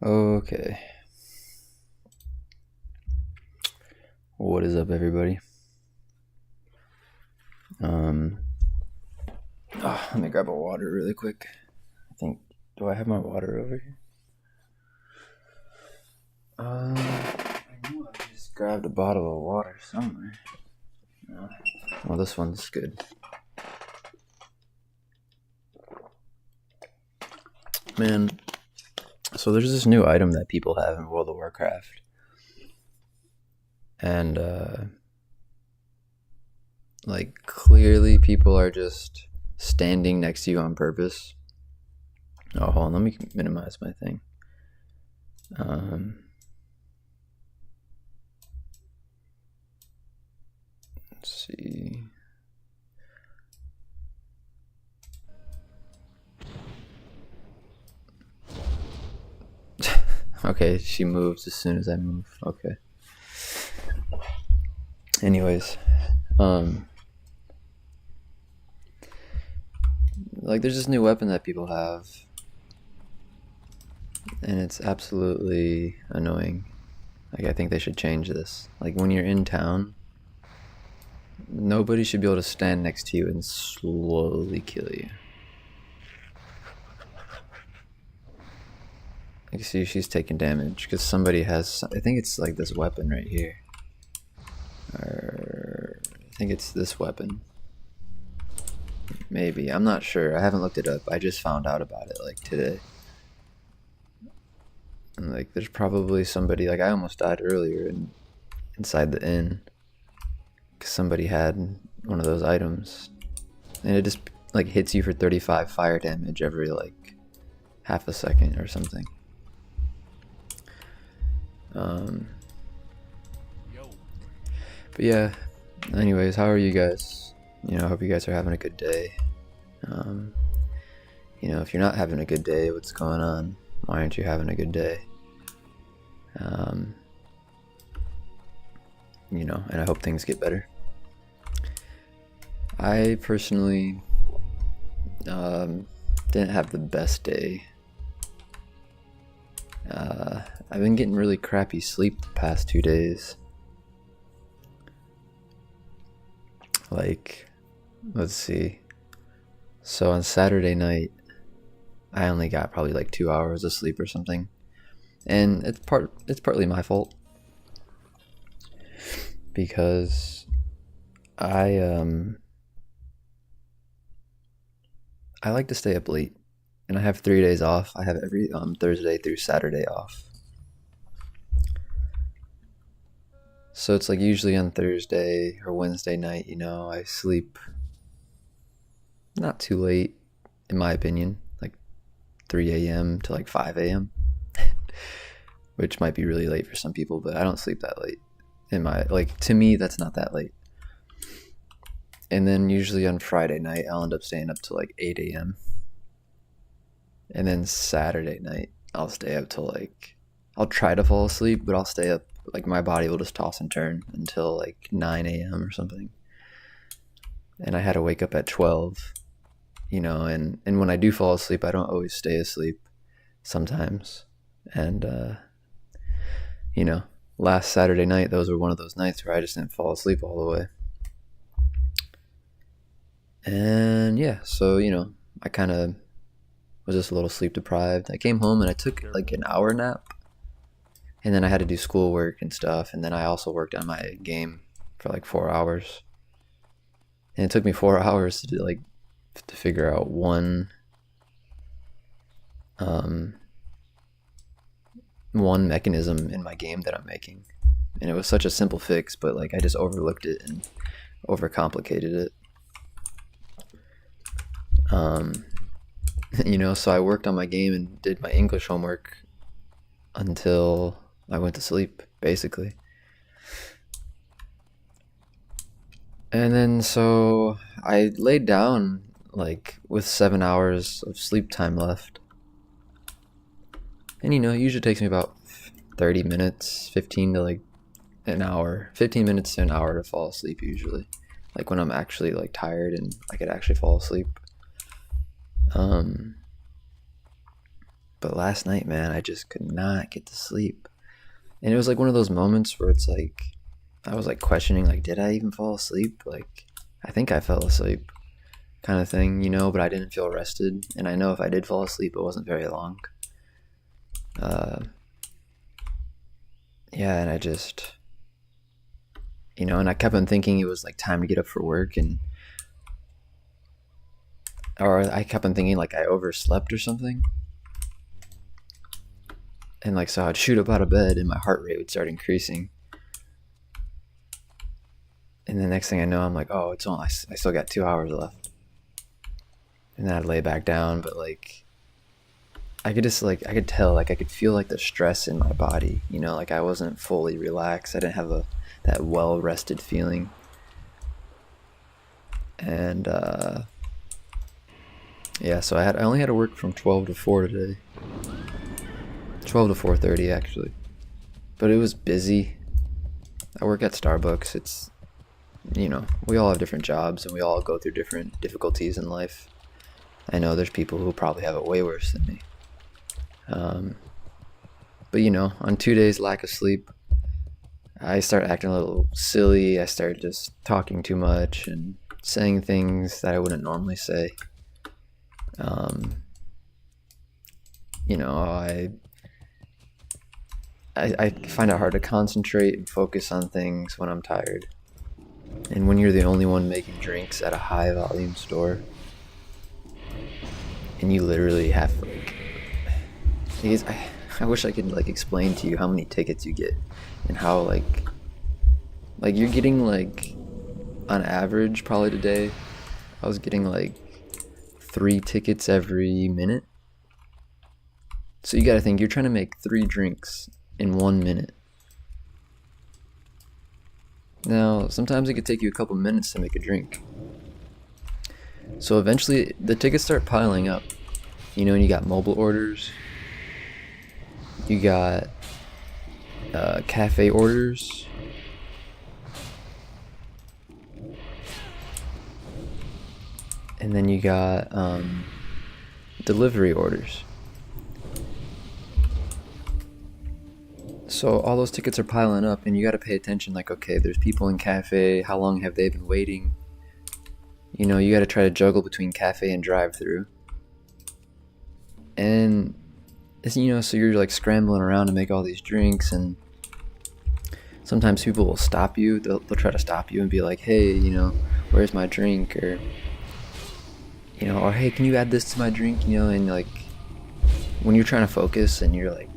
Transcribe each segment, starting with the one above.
Okay. What is up, everybody? Let me grab a water really quick. Do I have my water over here? I know I just grabbed a bottle of water somewhere. No. Well, this one's good. Man, so there's this new item that people have in World of Warcraft. And, clearly people are just standing next to you on purpose. Oh, hold on, let me minimize my thing. Let's see. Okay, she moves as soon as I move. Okay. Anyways, there's this new weapon that people have, and it's absolutely annoying. I think they should change this. When you're in town, nobody should be able to stand next to you and slowly kill you. You see, she's taking damage because somebody has. I think it's this weapon right here. Or I think it's this weapon. Maybe, I'm not sure. I haven't looked it up. I just found out about it today. And there's probably somebody. I almost died earlier inside the inn because somebody had one of those items, and it just hits you for 35 fire damage every half a second or something. But yeah, anyways, how are you guys? I hope you guys are having a good day. If you're not having a good day, what's going on? Why aren't you having a good day? And I hope things get better. I personally didn't have the best day. I've been getting really crappy sleep the past 2 days. Let's see. So on Saturday night, I only got probably 2 hours of sleep or something, and it's partly my fault because I like to stay up late, and I have 3 days off. I have every Thursday through Saturday off. So it's usually on Thursday or Wednesday night, I sleep not too late, in my opinion, 3 a.m. to 5 a.m. which might be really late for some people, but I don't sleep that late. To me, that's not that late. And then usually on Friday night, I'll end up staying up till 8 a.m. And then Saturday night, I'll stay up till I'll try to fall asleep, but I'll stay up. My body will just toss and turn until 9 a.m. or something. And I had to wake up at 12, and when I do fall asleep, I don't always stay asleep sometimes. And, last Saturday night, those were one of those nights where I just didn't fall asleep all the way. And yeah, so, I kind of was just a little sleep deprived. I came home and I took an hour nap. And then I had to do schoolwork and stuff, and then I also worked on my game for 4 hours. And it took me 4 hours to figure out one mechanism in my game that I'm making. And it was such a simple fix, but I just overlooked it and overcomplicated it. So I worked on my game and did my English homework until I went to sleep, basically. And then so I laid down with 7 hours of sleep time left. And it usually takes me about 30 minutes, 15 to an hour, 15 minutes to an hour to fall asleep usually. When I'm actually tired and I could actually fall asleep. But last night, man, I just could not get to sleep. And it was like one of those moments where it's like, I was like questioning, like, did I even fall asleep? Like, I think I fell asleep, kind of thing, you know, but I didn't feel rested. And I know if I did fall asleep, it wasn't very long. Uh, yeah, and I just, you know, and I kept on thinking it was like time to get up for work, or I kept on thinking like I overslept or something. And like, so I'd shoot up out of bed and my heart rate would start increasing. And the next thing I know, I'm like, oh, it's only, I still got 2 hours left. And then I'd lay back down, but like, I could just like, I could tell, like I could feel like the stress in my body, you know, like I wasn't fully relaxed. I didn't have that well-rested feeling. And yeah, so I only had to work from 12 to 4 today. 12 to 4:30 actually. But it was busy. I work at Starbucks. It's, you know, we all have different jobs and we all go through different difficulties in life. I know there's people who probably have it way worse than me. But you know, on 2 days lack of sleep, I started acting a little silly. I started just talking too much and saying things that I wouldn't normally say. You know, I find it hard to concentrate and focus on things when I'm tired. And when you're the only one making drinks at a high volume store, and you literally have like, I wish I could like explain to you how many tickets you get and how like you're getting like, on average probably today, I was getting like 3 tickets every minute. So you gotta think, you're trying to make 3 drinks in 1 minute. Now, sometimes it could take you a couple minutes to make a drink. So eventually, the tickets start piling up. You know, and you got mobile orders. You got cafe orders. And then you got delivery orders. So all those tickets are piling up, and you got to pay attention. Like, okay, there's people in cafe. How long have they been waiting? You know, you got to try to juggle between cafe and drive-through. And it's, you know, so you're like scrambling around to make all these drinks, and sometimes people will stop you. They'll try to stop you and be like, hey, you know, where's my drink? Or, you know, or hey, can you add this to my drink? You know, and like, when you're trying to focus and you're like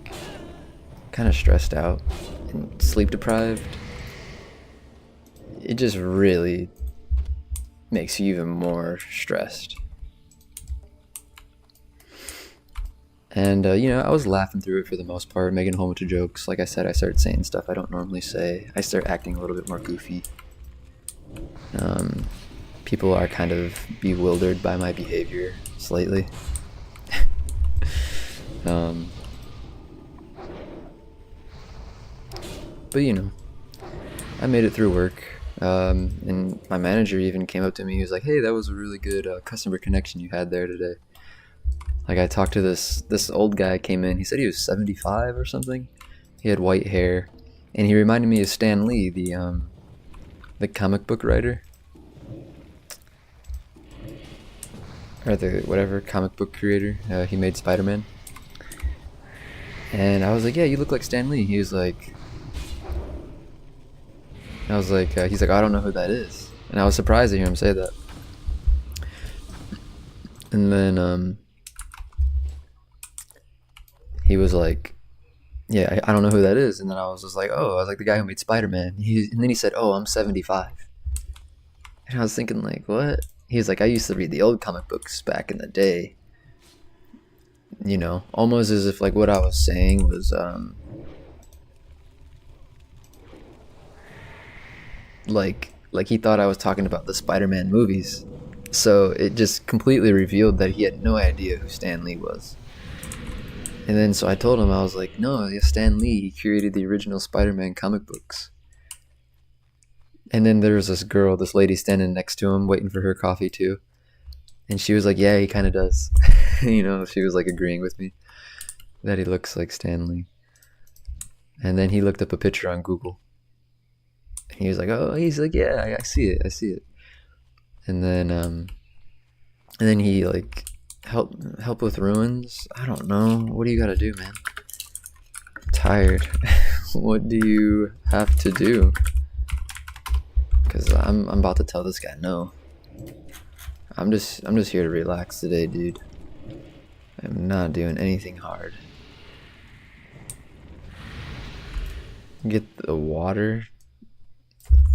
kind of stressed out and sleep deprived, it just really makes you even more stressed. And you know, I was laughing through it for the most part, making a whole bunch of jokes. Like I said, I started saying stuff I don't normally say. I start acting a little bit more goofy. People are kind of bewildered by my behavior slightly. But you know, I made it through work. And my manager even came up to me. He was like, hey, that was a really good customer connection you had there today. Like, I talked to this old guy came in. He said he was 75 or something. He had white hair, and he reminded me of Stan Lee, the comic book writer, or the whatever comic book creator. He made Spider-Man. And I was like, yeah, you look like Stan Lee. He was like, I was like, he's like, I don't know who that is. And I was surprised to hear him say that. And then he was like, yeah, I don't know who that is. And then I was just like, oh, I was like, the guy who made Spider-Man. And then he said, oh, I'm 75. And I was thinking, like, what? He was like, I used to read the old comic books back in the day. You know, almost as if like what I was saying was like he thought I was talking about the Spider-Man movies. So it just completely revealed that he had no idea who Stan Lee was. And then so I told him, I was like, no, yeah, Stan Lee, he created the original Spider-Man comic books. And then there was this lady standing next to him waiting for her coffee too. And she was like, yeah, he kind of does. You know, she was like agreeing with me. that he looks like Stanley. And then he looked up a picture on Google. And he was like, "Oh," he's like, "Yeah, I see it, I see it." And then he like help with ruins. I don't know. What do you gotta do, man? I'm tired. What do you have to do? Because I'm about to tell this guy no. I'm just here to relax today, dude. I'm not doing anything hard. Get the water.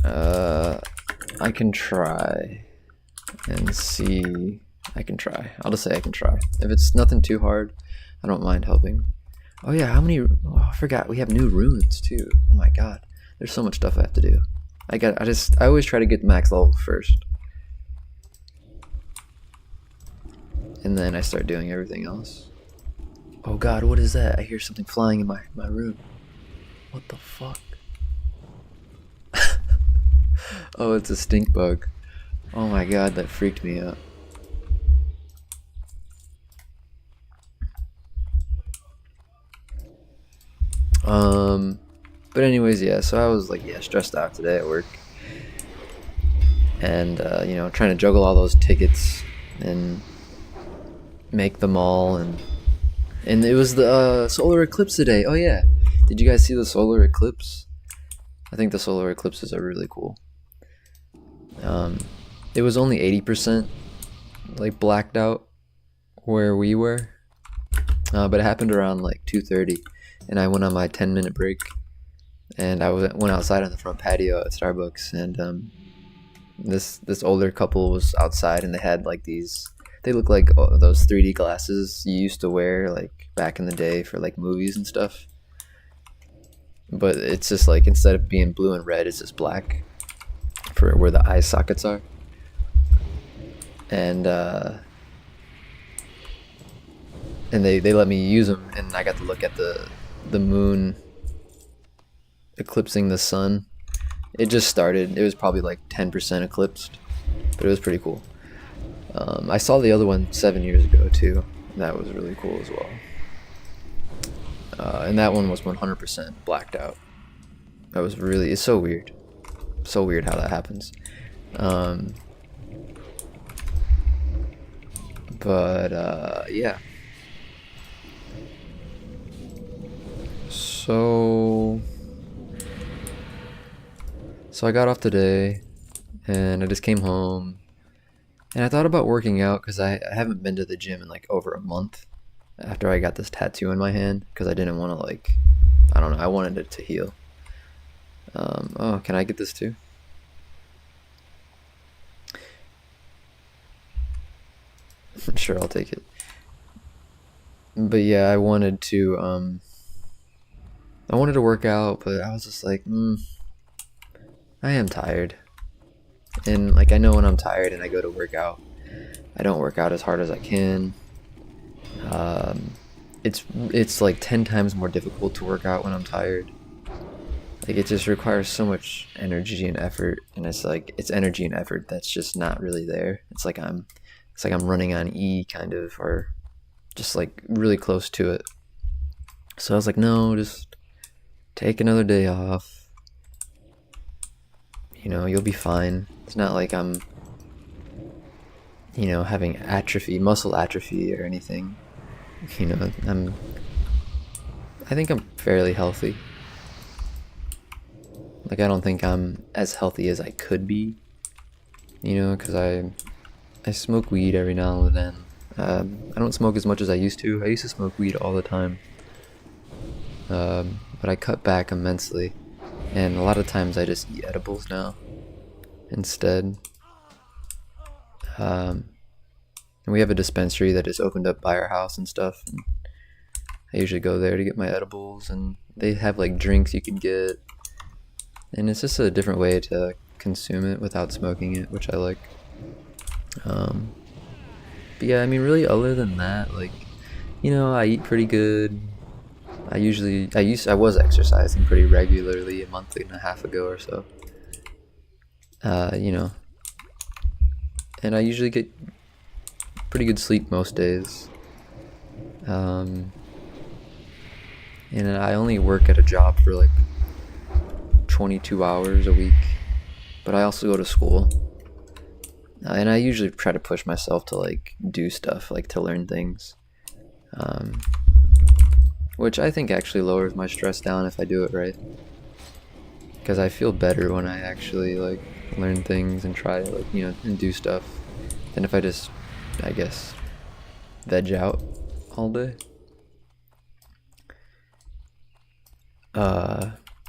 I can try and see. I can try. I'll just say I can try. If it's nothing too hard, I don't mind helping. Oh yeah, how many? Oh, I forgot. We have new runes too. Oh my god, there's so much stuff I have to do. I always try to get max level first, and then I start doing everything else. Oh god, what is that? I hear something flying in my room. What the fuck? Oh, it's a stink bug. Oh my god, that freaked me out. But anyways, yeah, so I was like, yeah, stressed out today at work. And, you know, trying to juggle all those tickets and make them all. And it was the solar eclipse today. Oh yeah. Did you guys see the solar eclipse? I think the solar eclipses are really cool. It was only 80% like blacked out where we were. But it happened around like 2:30, and I went on my 10-minute break, and I went outside on the front patio at Starbucks, and this older couple was outside, and they had like these. They look like those 3D glasses you used to wear like back in the day for like movies and stuff. But it's just like instead of being blue and red, it's just black for where the eye sockets are. And they let me use them, and I got to look at the moon eclipsing the sun. It just started. It was probably like 10% eclipsed, but it was pretty cool. I saw the other one 7 years ago too. That was really cool as well. And that one was 100% blacked out. That was really, it's so weird. So weird how that happens. Yeah. So I got off today, and I just came home, and I thought about working out because I haven't been to the gym in like over a month after I got this tattoo in my hand, because I didn't want to like, I don't know, I wanted it to heal. Oh, can I get this too? Sure, I'll take it. But yeah, I wanted to work out, but I was just like, I am tired. And like I know when I'm tired and I go to work out, I don't work out as hard as I can. It's like 10 times more difficult to work out when I'm tired. Like it just requires so much energy and effort, and it's like it's energy and effort that's just not really there. It's like I'm running on E kind of, or just like really close to it. So I was like, no, just take another day off. You know, you'll be fine. It's not like I'm, you know, having muscle atrophy or anything. You know, I think I'm fairly healthy. Like I don't think I'm as healthy as I could be. You know, because I smoke weed every now and then. I don't smoke as much as I used to. I used to smoke weed all the time. But I cut back immensely. And a lot of times I just eat edibles now instead. And we have a dispensary that is opened up by our house and stuff. And I usually go there to get my edibles, and they have like drinks you can get. And it's just a different way to consume it without smoking it, which I like. But yeah, I mean, really, other than that, like, you know, I eat pretty good. I was exercising pretty regularly a month and a half ago or so. You know, and I usually get pretty good sleep most days. And I only work at a job for like 22 hours a week, but I also go to school. And I usually try to push myself to like do stuff, like to learn things. Which I think actually lowers my stress down if I do it right. Because I feel better when I actually like learn things and try to like, and do stuff than if I just, I guess, veg out all day.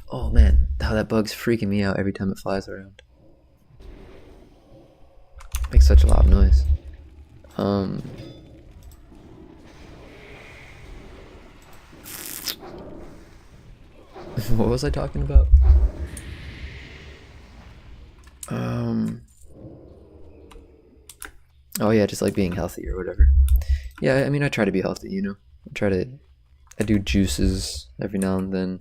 Oh man, how that bug's freaking me out every time it flies around. Makes such a loud noise. What was I talking about? Oh yeah, just like being healthy or whatever. Yeah, I mean, I try to be healthy, I do juices every now and then.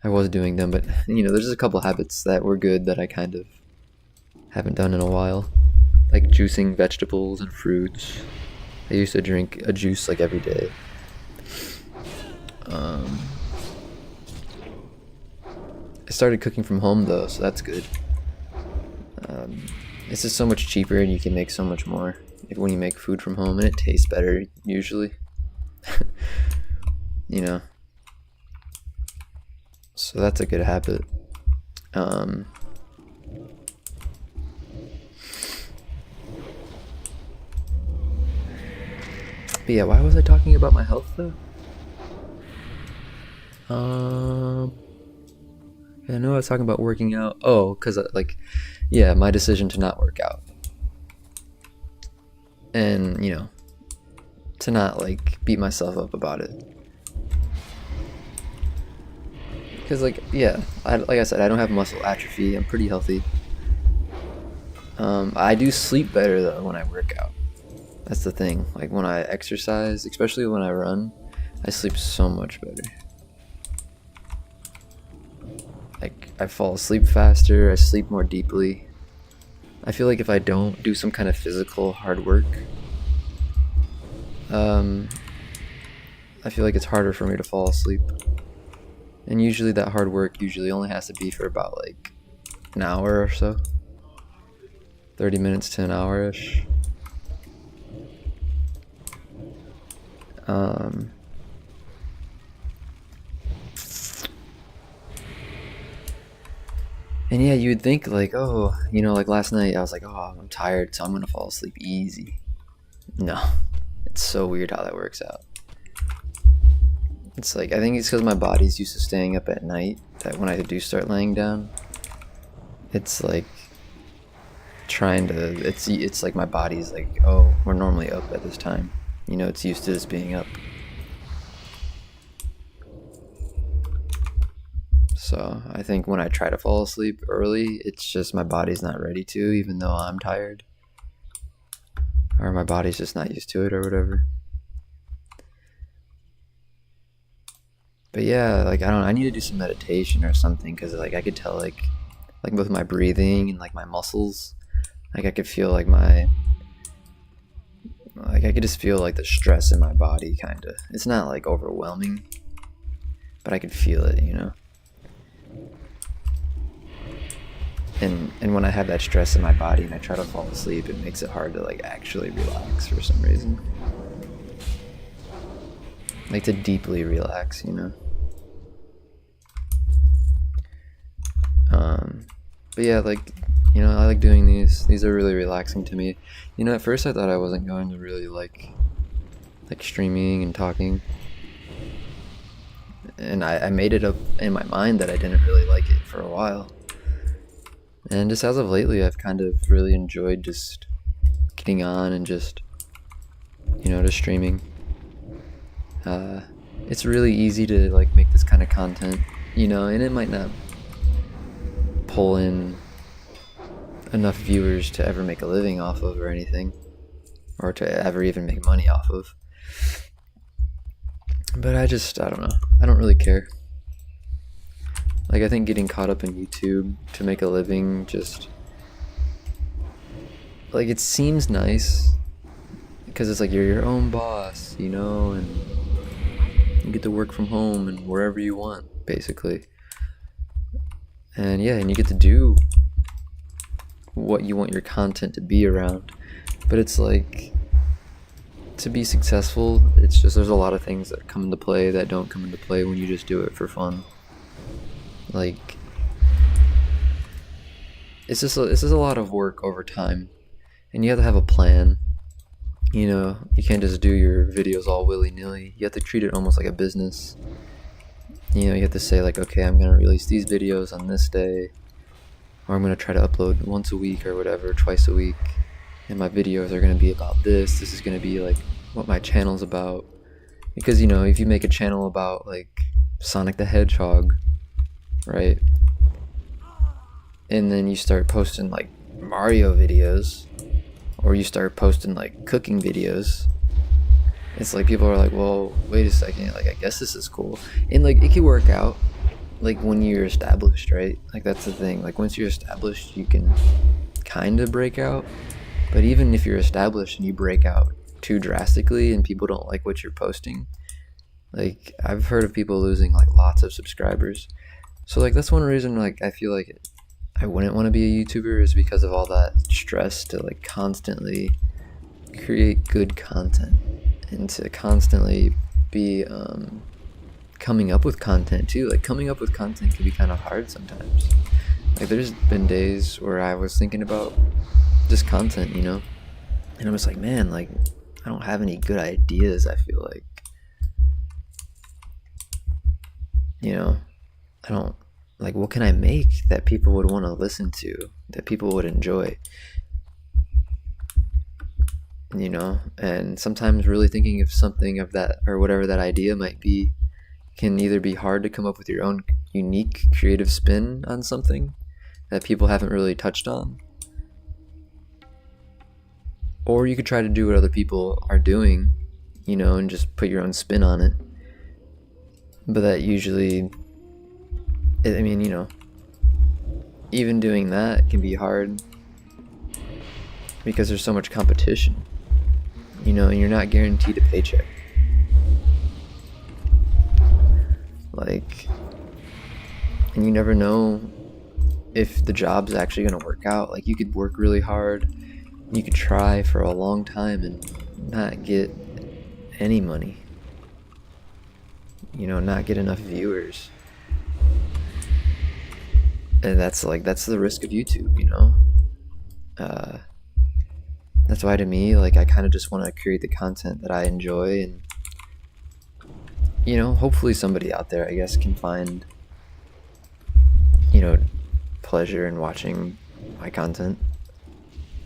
I was doing them, but there's just a couple habits that were good that I kind of haven't done in a while. Like juicing vegetables and fruits. I used to drink a juice like every day. I started cooking from home though, so that's good. It's just so much cheaper and you can make so much more when you make food from home, and it tastes better usually. So that's a good habit. But yeah, why was I talking about my health though? I know I was talking about working out. Oh, because my decision to not work out. And, to not like beat myself up about it. Because like I said, I don't have muscle atrophy. I'm pretty healthy. I do sleep better though when I work out. That's the thing. Like when I exercise, especially when I run, I sleep so much better. Like I fall asleep faster, I sleep more deeply. I feel like if I don't do some kind of physical hard work, I feel like it's harder for me to fall asleep. And usually that hard work only has to be for about like an hour or so. 30 minutes to an hour-ish. And yeah, you would think like, oh, like last night I was like, oh, I'm tired, so I'm gonna fall asleep easy. No, it's so weird how that works out. It's like, I think it's because my body's used to staying up at night, that when I do start laying down, it's like it's like my body's like, oh, we're normally up at this time. It's used to this being up. So I think when I try to fall asleep early, it's just my body's not ready to, even though I'm tired. Or my body's just not used to it or whatever. But yeah, like I need to do some meditation or something, because like I could tell like with my breathing and like my muscles, like I could feel like I could just feel like the stress in my body kind of. It's not like overwhelming, but I could feel it, And when I have that stress in my body and I try to fall asleep, it makes it hard to like actually relax for some reason. Like to deeply relax, But yeah, like, I like doing these. These are really relaxing to me. At first I thought I wasn't going to really like streaming and talking. And I made it up in my mind that I didn't really like it for a while. And just as of lately, I've kind of really enjoyed just getting on and just streaming. It's really easy to like make this kind of content, and it might not pull in enough viewers to ever make a living off of or anything, or to ever even make money off of. But I don't know. I don't really care. Like, I think getting caught up in YouTube to make a living just, like, it seems nice because it's like you're your own boss, and get to work from home and wherever you want, basically. And yeah, and you get to do what you want your content to be around. But it's like, to be successful, it's just, there's a lot of things that come into play that don't come into play when you just do it for fun. Like, it's just a lot of work over time, and you have to have a plan. You know, you can't just do your videos all willy-nilly. You have to treat it almost like a business. You know, you have to say like, okay, I'm gonna release these videos on this day, or I'm gonna try to upload once a week or whatever, twice a week, and my videos are gonna be about this. This is gonna be like what my channel's about. Because, you know, if you make a channel about like Sonic the Hedgehog, right, and then you start posting like Mario videos, or you start posting like cooking videos, it's like people are like, well, wait a second, like I guess this is cool. And like it can work out like when you're established, right? Like that's the thing, like once you're established you can kind of break out. But even if you're established and you break out too drastically and people don't like what you're posting, like I've heard of people losing like lots of subscribers. So like that's one reason like I feel like I wouldn't want to be a YouTuber, is because of all that stress to like constantly create good content and to constantly be coming up with content too. Like coming up with content can be kind of hard sometimes. Like there's been days where I was thinking about just content, you know, and I was like, man, like I don't have any good ideas. I feel like, you know, I don't, like, what can I make that people would want to listen to, that people would enjoy, you know? And sometimes really thinking of something of that, or whatever that idea might be, can either be hard to come up with your own unique creative spin on something that people haven't really touched on, or you could try to do what other people are doing, you know, and just put your own spin on it. But that usually, I mean, you know, even doing that can be hard because there's so much competition, you know, and you're not guaranteed a paycheck. Like, and you never know if the job's actually going to work out. Like, you could work really hard, you could try for a long time and not get any money, you know, not get enough viewers. And that's the risk of YouTube, you know. That's why to me, like, I kind of just want to create the content that I enjoy, and you know, hopefully somebody out there, I guess, can find, you know, pleasure in watching my content.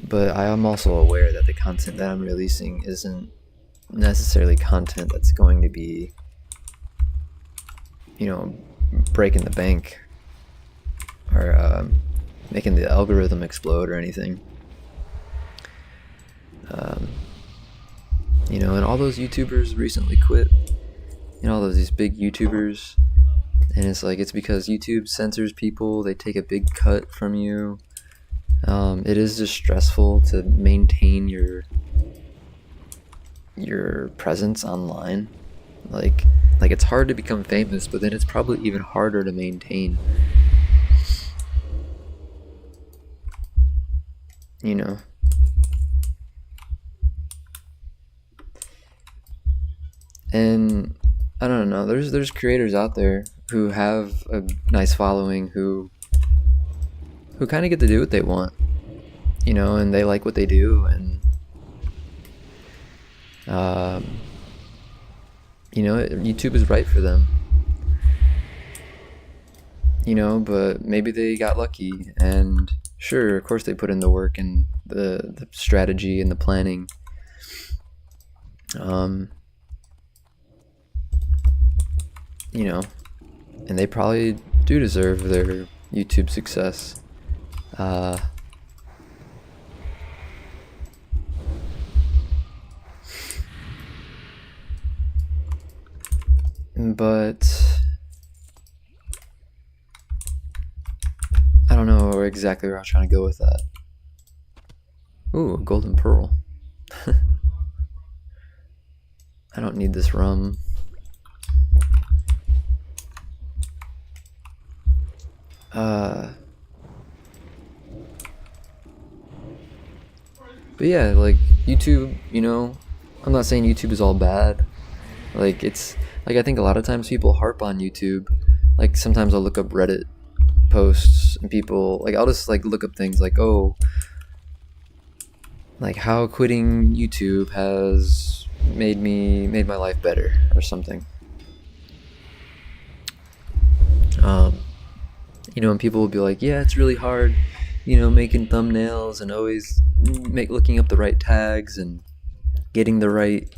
But I am also aware that the content that I'm releasing isn't necessarily content that's going to be, you know, breaking the bank or making the algorithm explode or anything. You know, and all those YouTubers recently quit, you know, all these big YouTubers, and it's like, it's because YouTube censors people, they take a big cut from you. It is just stressful to maintain your presence online. Like it's hard to become famous, but then it's probably even harder to maintain, you know. And I don't know, there's creators out there who have a nice following, who kind of get to do what they want, you know, and they like what they do, and you know, YouTube is right for them, you know. But maybe they got lucky, and sure, of course they put in the work and the strategy and the planning, you know, and they probably do deserve their YouTube success. But I don't know exactly where I was trying to go with that. Ooh, a golden pearl. I don't need this rum. uh but yeah, like YouTube, you know, I'm not saying YouTube is all bad. Like it's like I think a lot of times people harp on YouTube. Like sometimes I'll look up Reddit posts and people like I'll just like look up things like, oh, like how quitting YouTube has made my life better or something. Um, you know, and people will be like, yeah, it's really hard, you know, making thumbnails and always looking up the right tags and getting the right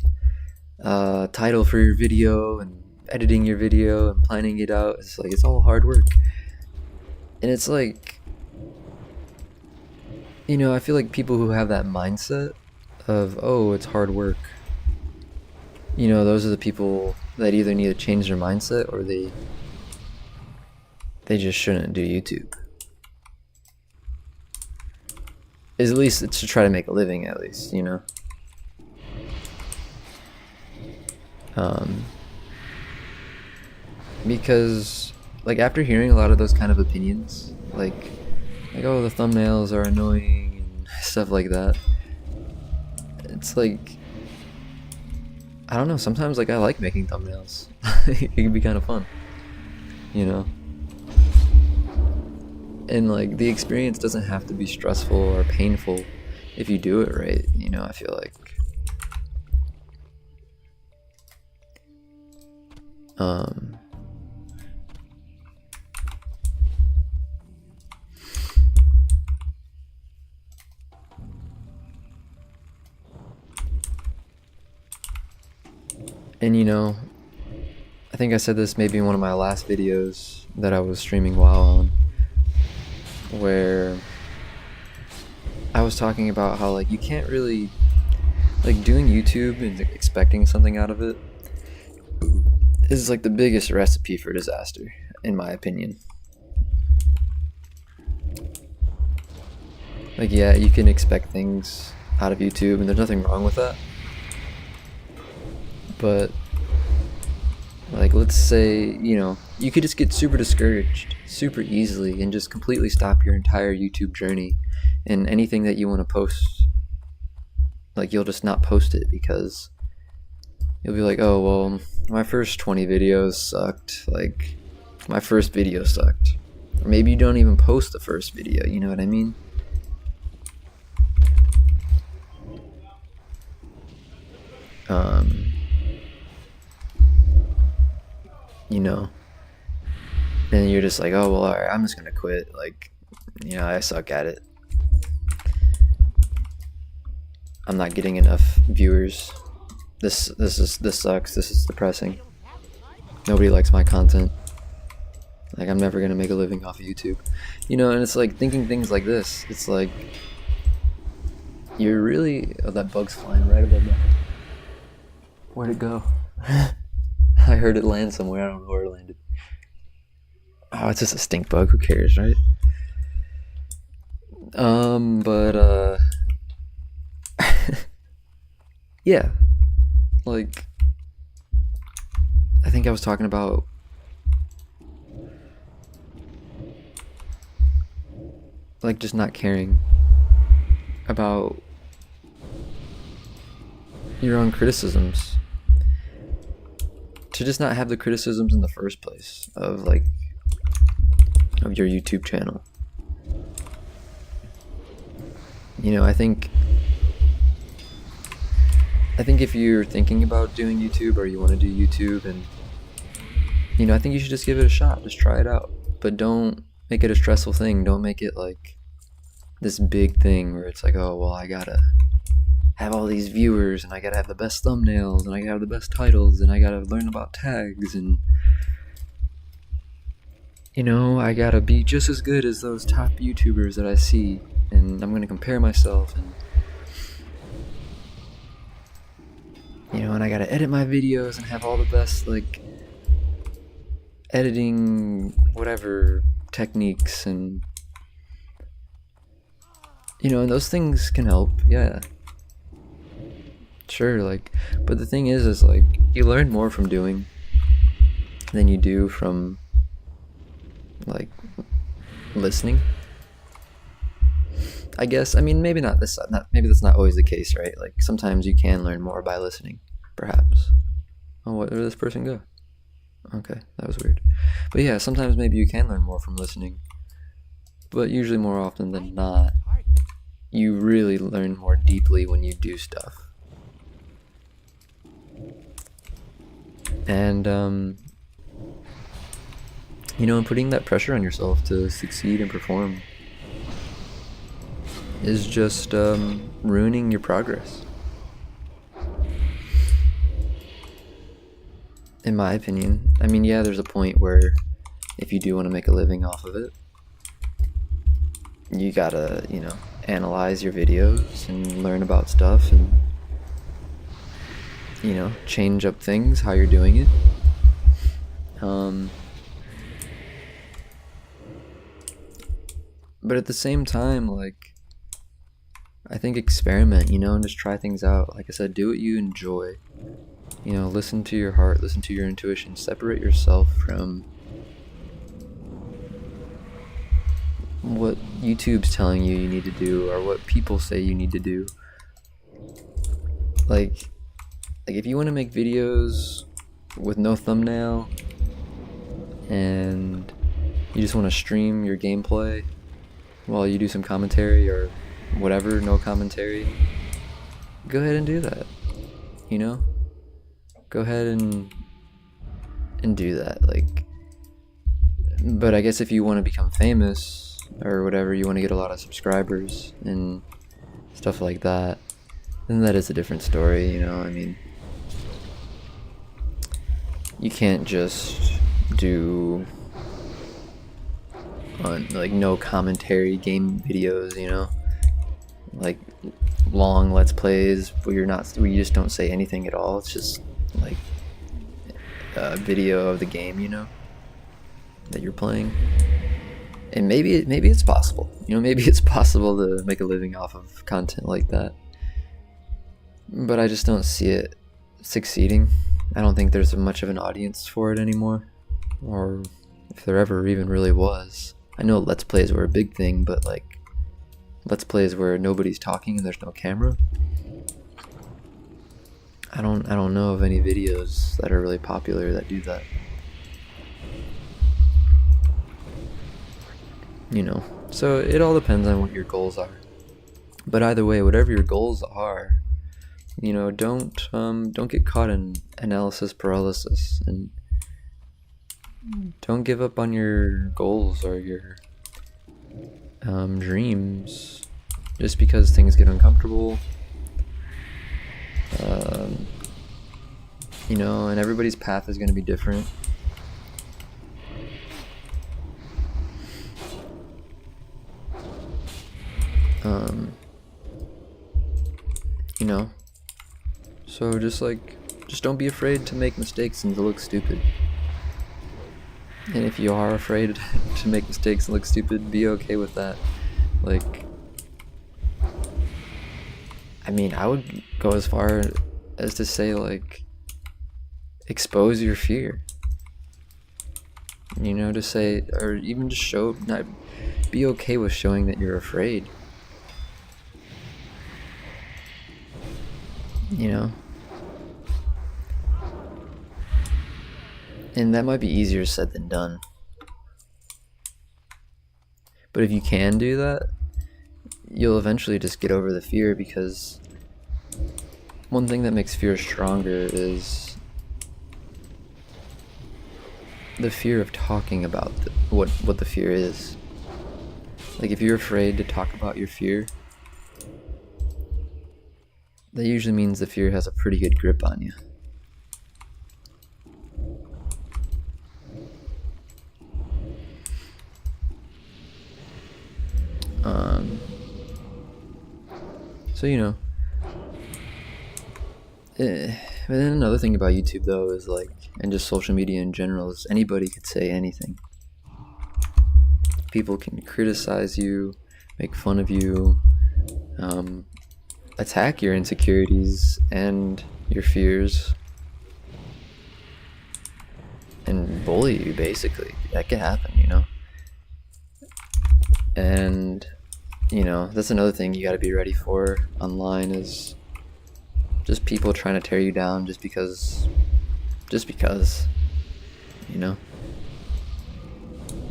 title for your video and editing your video and planning it out. It's like it's all hard work, and it's like, you know, I feel like people who have that mindset of, oh, it's hard work, you know, those are the people that either need to change their mindset or they just shouldn't do YouTube. At least it's to try to make a living, at least, you know. Because like after hearing a lot of those kind of opinions, like oh, the thumbnails are annoying and stuff like that, it's like, I don't know, sometimes like I like making thumbnails. It can be kind of fun, you know. And like the experience doesn't have to be stressful or painful if you do it right, you know. I feel like and you know, I think I said this maybe in one of my last videos that I was streaming WoW on, where I was talking about how like you can't really, like, doing YouTube and expecting something out of it is like the biggest recipe for disaster, in my opinion. Like, yeah, you can expect things out of YouTube and there's nothing wrong with that, but like, let's say, you know, you could just get super discouraged super easily and just completely stop your entire YouTube journey, and anything that you want to post, like, you'll just not post it because you'll be like, oh, well, my first 20 videos sucked, like, my first video sucked. Or maybe you don't even post the first video, you know what I mean? You know, and you're just like, oh, well, alright, I'm just gonna quit, like, you know, I suck at it. I'm not getting enough viewers. This sucks. This is depressing. Nobody likes my content. Like, I'm never gonna make a living off of YouTube. You know, and it's like thinking things like this. It's like you're really, oh, that bug's flying right above me. Where'd it go? I heard it land somewhere. I don't know where it landed. Oh, it's just a stink bug. Who cares, right? But yeah, like, I think I was talking about like just not caring about your own criticisms, to just not have the criticisms in the first place of like of your YouTube channel. You know, I think if you're thinking about doing YouTube or you want to do YouTube, and you know, I think you should just give it a shot, just try it out, but don't make it a stressful thing. Don't make it like this big thing where it's like, oh, well, I gotta have all these viewers and I gotta have the best thumbnails and I gotta have the best titles and I gotta learn about tags and, you know, I gotta be just as good as those top YouTubers that I see, and I'm gonna compare myself, and you know, and I gotta edit my videos and have all the best like editing whatever techniques, and you know, and those things can help, yeah, sure, like, but the thing is like you learn more from doing than you do from like listening. I guess. I mean, maybe not this. Maybe that's not always the case, right? Like sometimes you can learn more by listening, perhaps. Oh, where did this person go? Okay, that was weird. But yeah, sometimes maybe you can learn more from listening. But usually, more often than not, you really learn more deeply when you do stuff. And putting that pressure on yourself to succeed and perform is just ruining your progress. In my opinion. I mean, yeah, there's a point where if you do want to make a living off of it, you gotta, analyze your videos and learn about stuff and, change up things, how you're doing it. But at the same time, like, I think experiment, and just try things out. Like I said, do what you enjoy. Listen to your heart, listen to your intuition, separate yourself from what YouTube's telling you need to do or what people say you need to do. Like if you want to make videos with no thumbnail and you just want to stream your gameplay while you do some commentary or whatever, no commentary, go ahead and do that. Go ahead and do that. But I guess if you want to become famous or whatever, you want to get a lot of subscribers and stuff like that, then that is a different story. I mean, you can't just do no commentary game videos, like long let's plays where you just don't say anything at all. It's just like a video of the game, that you're playing. And maybe it's possible. Maybe it's possible to make a living off of content like that. But I just don't see it succeeding. I don't think there's much of an audience for it anymore. Or if there ever even really was. I know Let's Plays were a big thing, but Let's Plays where nobody's talking and there's no camera, I don't know of any videos that are really popular that do that. So it all depends on what your goals are. But either way, whatever your goals are, don't get caught in analysis paralysis, and don't give up on your goals or your dreams just because things get uncomfortable. And everybody's path is going to be different. So just don't be afraid to make mistakes and to look stupid. And if you are afraid to make mistakes and look stupid, be okay with that. I mean, I would go as far as to say, expose your fear. To say, or even just be okay with showing that you're afraid. And that might be easier said than done. But if you can do that, you'll eventually just get over the fear, because one thing that makes fear stronger is the fear of talking about what the fear is. If you're afraid to talk about your fear, that usually means the fear has a pretty good grip on you. So but then another thing about YouTube though is and just social media in general, is anybody could say anything. People can criticize you, make fun of you, attack your insecurities and your fears, and bully you, basically. That can happen, And you know, that's another thing you got to be ready for online, is just people trying to tear you down just because, you know,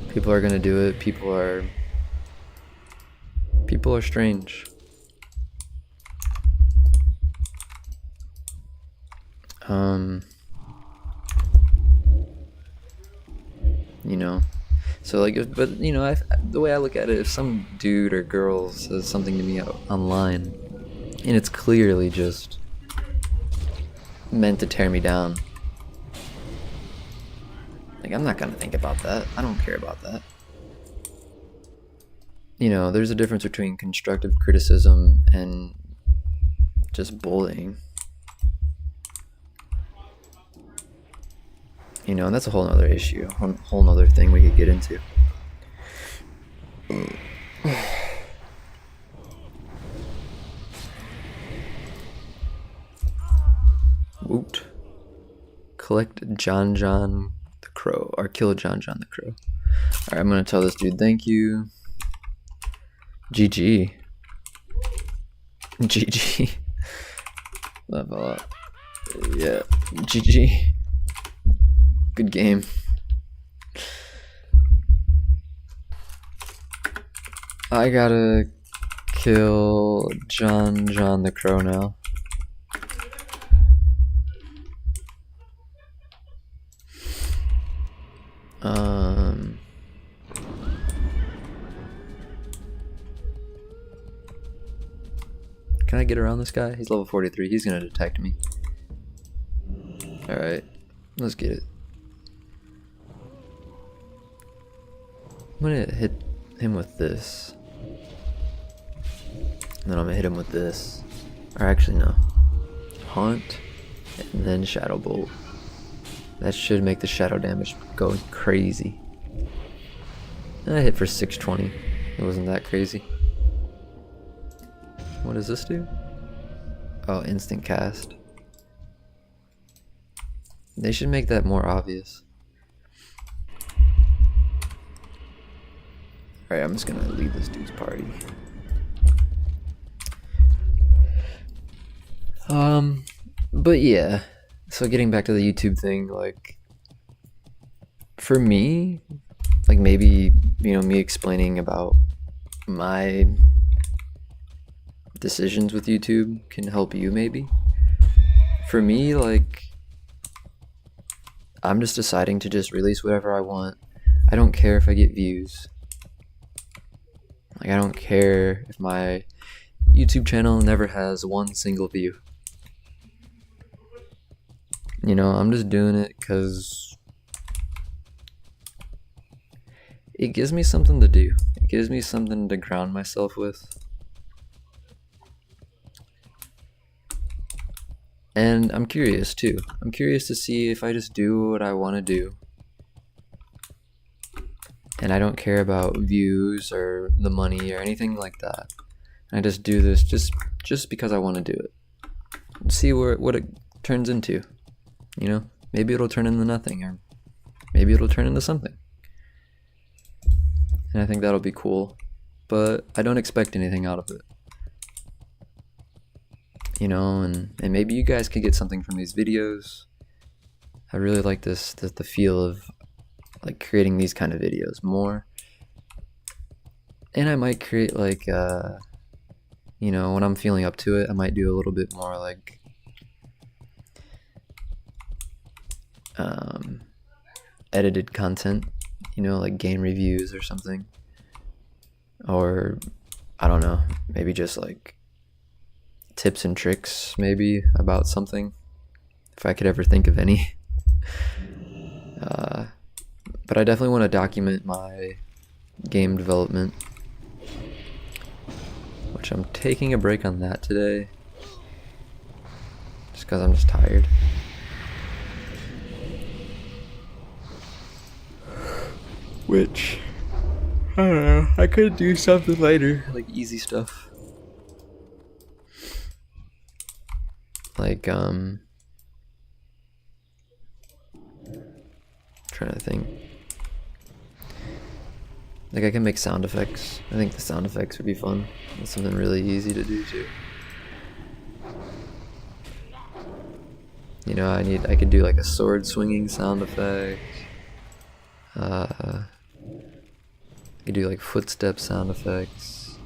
people are gonna do it. People are strange. You know, so like, but you know, the way I look at it, if some dude or girl says something to me online, and it's clearly just meant to tear me down, like, I'm not gonna think about that. I don't care about that. You know, there's a difference between constructive criticism and just bullying. You know, and that's a whole nother issue, a whole nother thing we could get into. Woot. Collect John the Crow, or kill John the Crow. Alright, I'm gonna tell this dude thank you. GG. GG. Level up. Yeah, GG. Good game. I gotta kill John the Crow now. Can I get around this guy? He's level 43. He's gonna detect me. Alright, let's get it. I'm gonna hit him with this. And then I'm gonna hit him with this. Or actually, no. Haunt, and then Shadow Bolt. That should make the shadow damage go crazy. And I hit for 620. It wasn't that crazy. What does this do? Oh, instant cast. They should make that more obvious. Alright, I'm just gonna leave this dude's party. But yeah. So getting back to the YouTube thing, like, for me, like, maybe, you know, me explaining about my decisions with YouTube can help you maybe. For me, like, I'm just deciding to just release whatever I want. I don't care if I get views. Like, I don't care if my YouTube channel never has one single view. You know, I'm just doing it because it gives me something to do. It gives me something to ground myself with. And I'm curious too. I'm curious to see if I just do what I want to do, and I don't care about views or the money or anything like that. I just do this just because I want to do it. See what it turns into. You know, maybe it'll turn into nothing, or maybe it'll turn into something. And I think that'll be cool, but I don't expect anything out of it. You know, and maybe you guys could get something from these videos. I really like the feel of, like, creating these kind of videos more. And I might create, like, you know, when I'm feeling up to it, I might do a little bit more, like, edited content, you know, like game reviews or something. Or, I don't know, maybe just, like, tips and tricks maybe about something, if I could ever think of any. But I definitely want to document my game development, which I'm taking a break on that today just because I'm just tired. Which, I don't know, I could do something later, like easy stuff. Like, trying to think. Like I can make sound effects. I think the sound effects would be fun. That's something really easy to do too. You know, I could do like a sword swinging sound effect. I could do like footstep sound effects.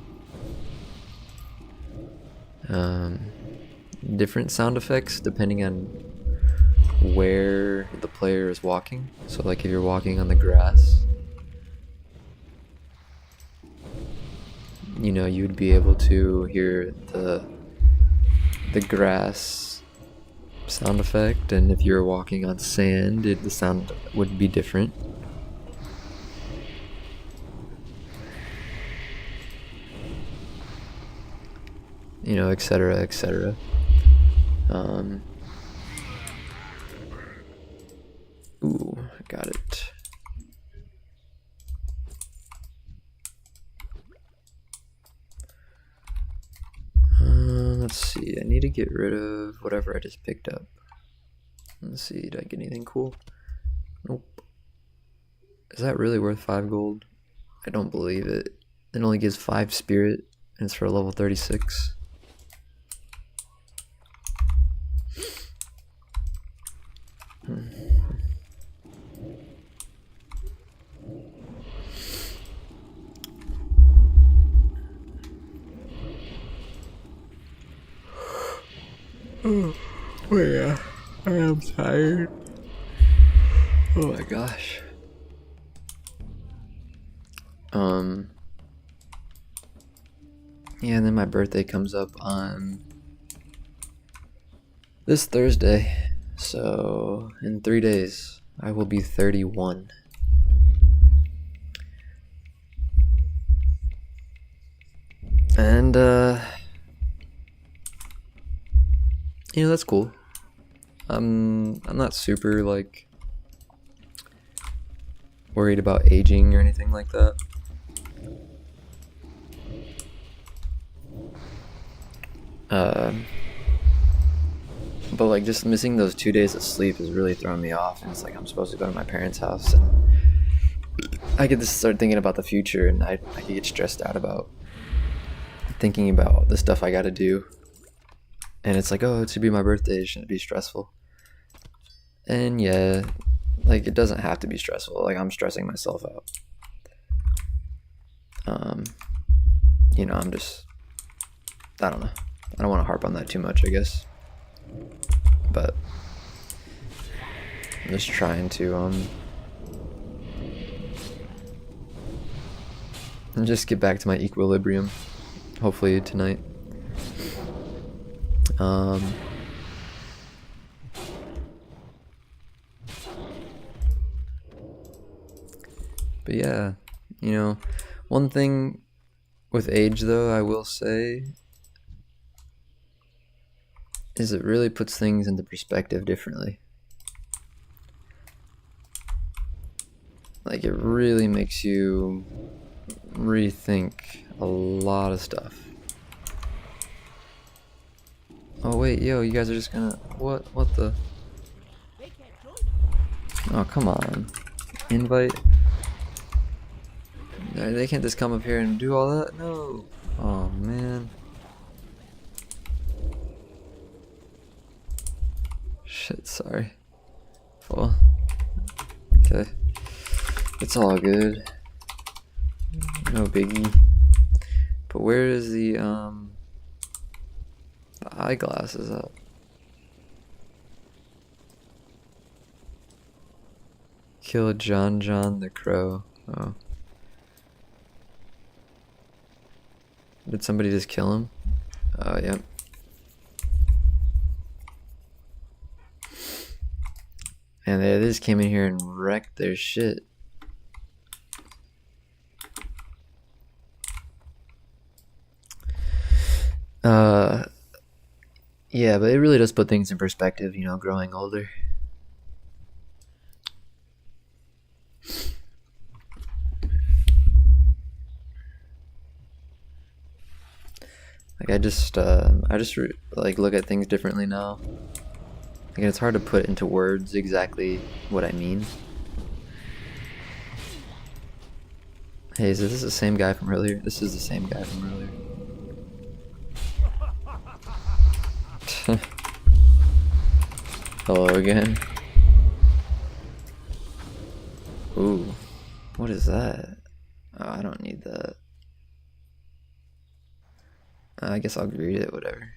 Different sound effects depending on where the player is walking. So like if you're walking on the grass, you know, you'd be able to hear the grass sound effect, and if you're walking on sand, the sound would be different. You know, etc., etc. Ooh, I got it. Let's see, I need to get rid of whatever I just picked up. Let's see, did I get anything cool? Nope. Is that really worth 5 gold? I don't believe it. It only gives 5 spirit, and it's for level 36. Oh yeah, I am tired. Oh my gosh. Yeah, and then my birthday comes up on this Thursday, so in 3 days I will be 31. And you know, that's cool. I'm not super like worried about aging or anything like that. But like just missing those 2 days of sleep is really throwing me off, and it's like I'm supposed to go to my parents' house, and I get to start thinking about the future, and I could get stressed out about thinking about the stuff I gotta do. And it's like, oh, it should be my birthday, it shouldn't be stressful. And yeah, like it doesn't have to be stressful. Like I'm stressing myself out. You know, I don't know. I don't want to harp on that too much, I guess. But I'm just trying to and just get back to my equilibrium, hopefully tonight. But yeah, you know, one thing with age though, I will say, is it really puts things into perspective differently. Like it really makes you rethink a lot of stuff. Oh wait, yo, you guys are just gonna, what the? Oh, come on. Invite? They can't just come up here and do all that? No. Oh man. Shit, sorry. Well, okay. It's all good. No biggie. But where is the eyeglasses at? Kill John the Crow. Oh. Did somebody just kill him? Oh, yep. And they just came in here and wrecked their shit. Yeah, but it really does put things in perspective, you know, growing older. Like I just like look at things differently now. Like it's hard to put into words exactly what I mean. Hey, is this the same guy from earlier? This is the same guy from earlier. Hello again. Ooh, what is that? Oh, I don't need that. I guess I'll read it, whatever.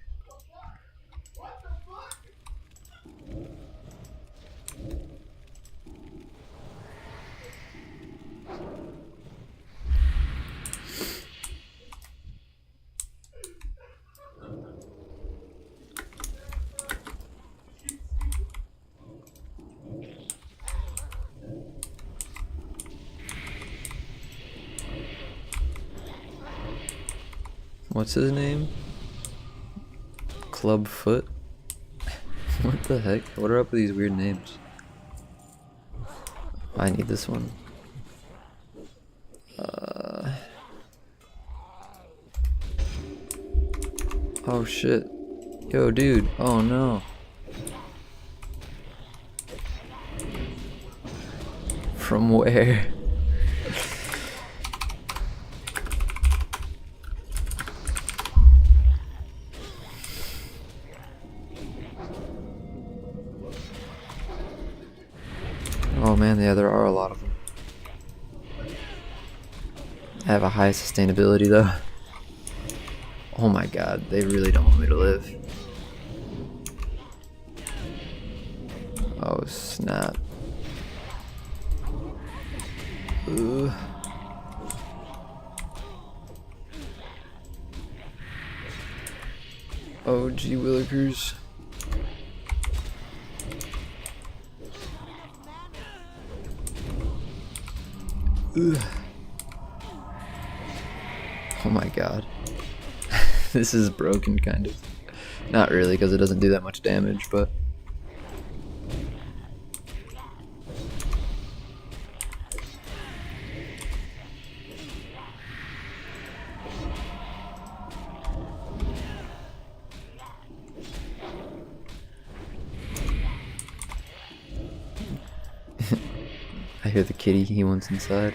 What's his name? Clubfoot? What the heck? What are up with these weird names? I need this one. Oh shit. Yo, dude. Oh no. From where? Oh man, yeah, there are a lot of them. I have a high sustainability though. Oh my god, they really don't want me to live. Oh snap. Ooh. Oh gee willikers. Ugh. Oh my god. This is broken, kind of. Not really, because it doesn't do that much damage, but... I hear the kitty he wants inside.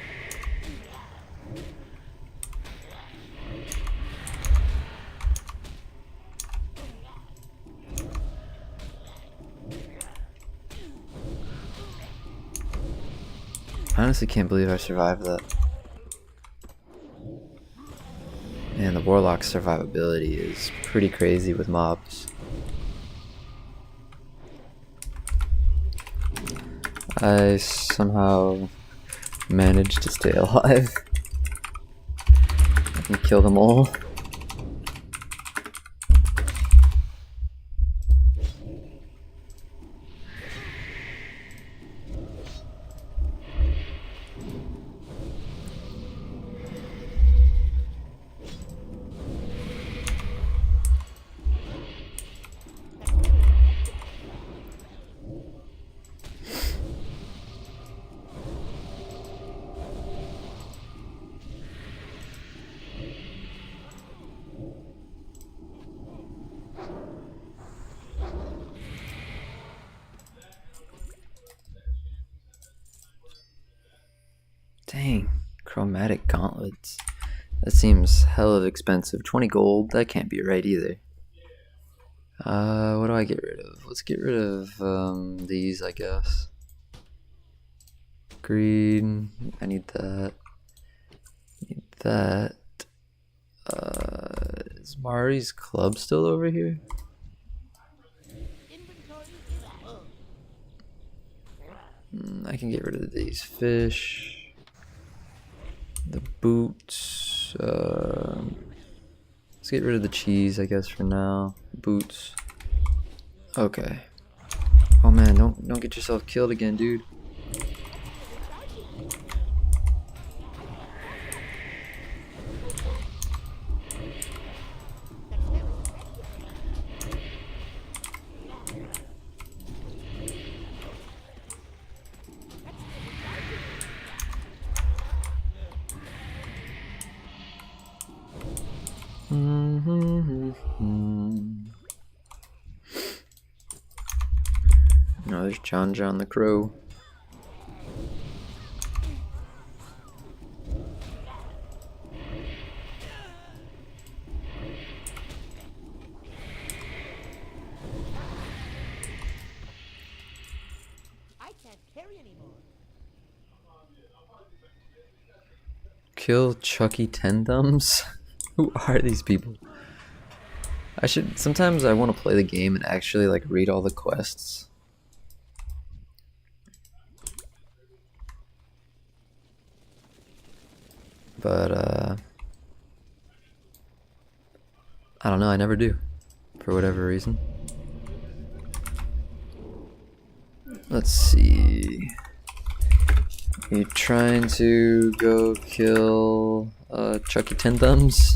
I honestly can't believe I survived that. Man, the Warlock's survivability is pretty crazy with mobs. I somehow managed to stay alive and kill them all. Dang, chromatic gauntlets. That seems hella expensive. 20 gold, that can't be right either. What do I get rid of? Let's get rid of these, I guess. Greed, I need that. Need that. Is Mari's club still over here? I can get rid of these fish. The boots. Let's get rid of the cheese, I guess, for now. Boots. Okay. Oh man, don't get yourself killed again, dude. No, there's John the Crow. Kill Chucky Ten Thumbs? Who are these people? Sometimes I want to play the game and actually like read all the quests. But I don't know, I never do. For whatever reason. Let's see. You trying to go kill Chucky Ten Thumbs?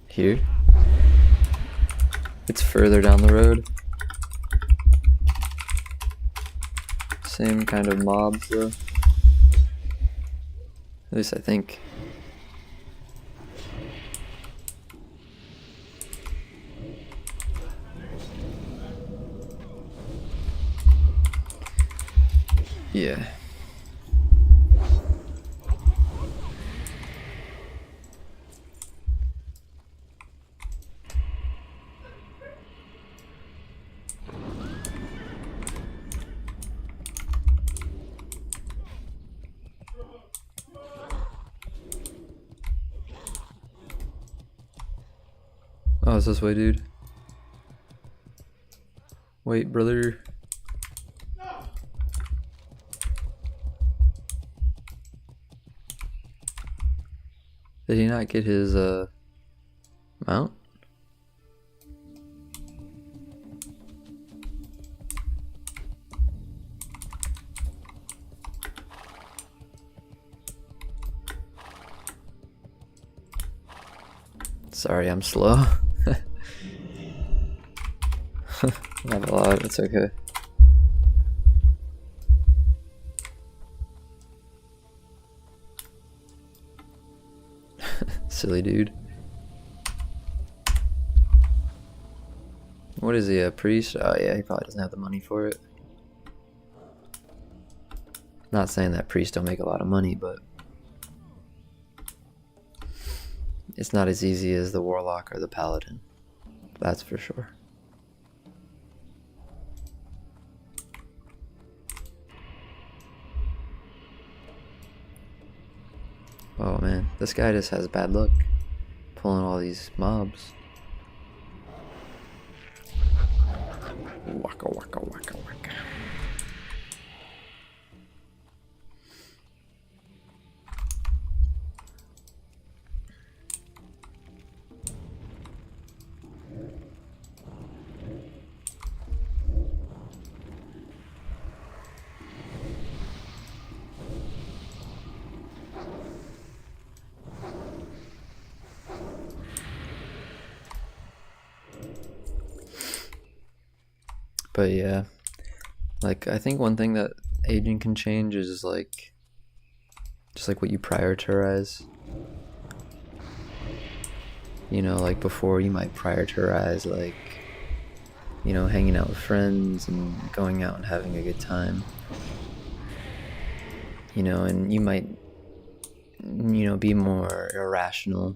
Here? It's further down the road. Same kind of mobs though. At least I think. Yeah. Oh, it's this way, dude. Wait, brother. Did he not get his mount? Sorry, I'm slow. Not a lot, it's okay. Silly dude. What is he, a priest? Oh yeah, he probably doesn't have the money for it. Not saying that priests don't make a lot of money, but it's not as easy as the warlock or the paladin. That's for sure. Oh man, this guy just has bad luck pulling all these mobs. Waka waka waka waka. But yeah, like I think one thing that aging can change is like just like what you prioritize. You know, like before you might prioritize like, you know, hanging out with friends and going out and having a good time. You know, and you might, you know, be more irrational.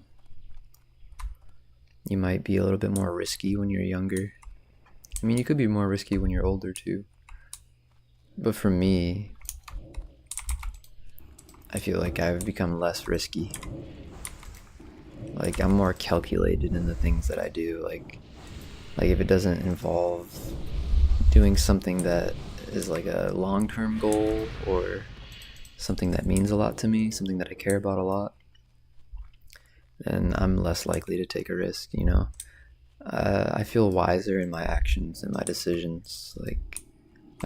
You might be a little bit more risky when you're younger. I mean, you could be more risky when you're older too. But for me, I feel like I've become less risky. Like I'm more calculated in the things that I do. Like if it doesn't involve doing something that is like a long-term goal or something that means a lot to me, something that I care about a lot, then I'm less likely to take a risk, you know? I feel wiser in my actions and my decisions. Like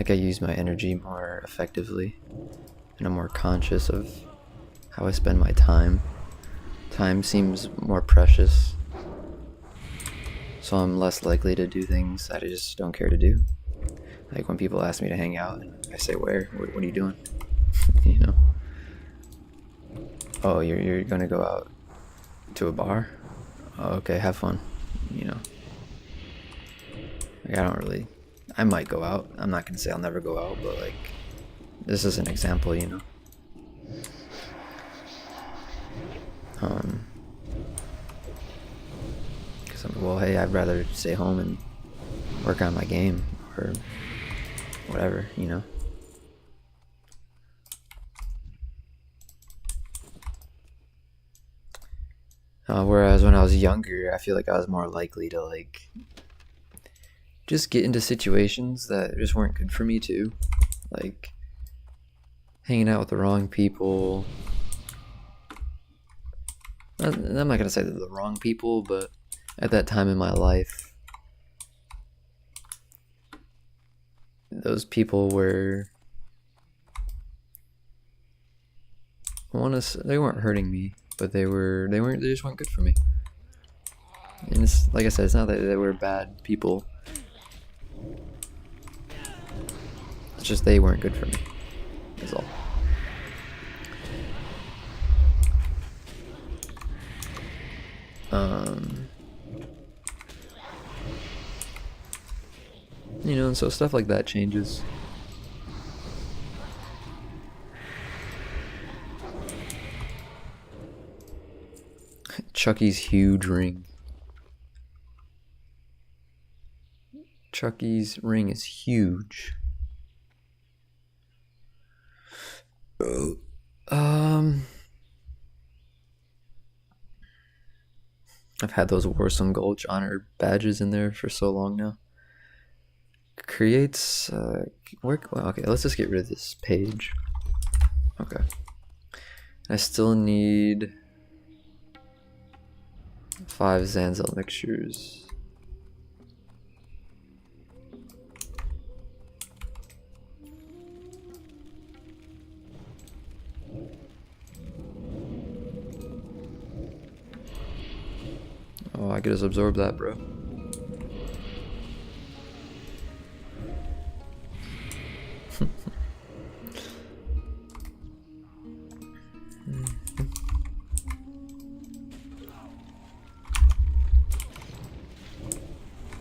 I use my energy more effectively, and I'm more conscious of how I spend my time. Time seems more precious, so I'm less likely to do things that I just don't care to do. Like when people ask me to hang out, and I say, "Where? What are you doing?" You know? Oh, you're gonna go out to a bar? Oh, okay, have fun. You know, like I don't really. I might go out. I'm not gonna say I'll never go out, but like, this is an example, you know. Because I'm well, hey, I'd rather stay home and work on my game or whatever, you know. Whereas when I was younger, I feel like I was more likely to like just get into situations that just weren't good for me too, like hanging out with the wrong people. I'm not gonna say they're the wrong people, but at that time in my life, those people were, they weren't hurting me, but they just weren't good for me. And it's like I said, it's not that they were bad people. It's just they weren't good for me. That's all. You know, and so stuff like that changes. Chucky's huge ring. Chucky's ring is huge. I've had those Warsome Gulch honor badges in there for so long now. Creates okay, let's just get rid of this page. Okay. I still need 5 Zanzel mixtures. Oh, I could just absorb that, bro.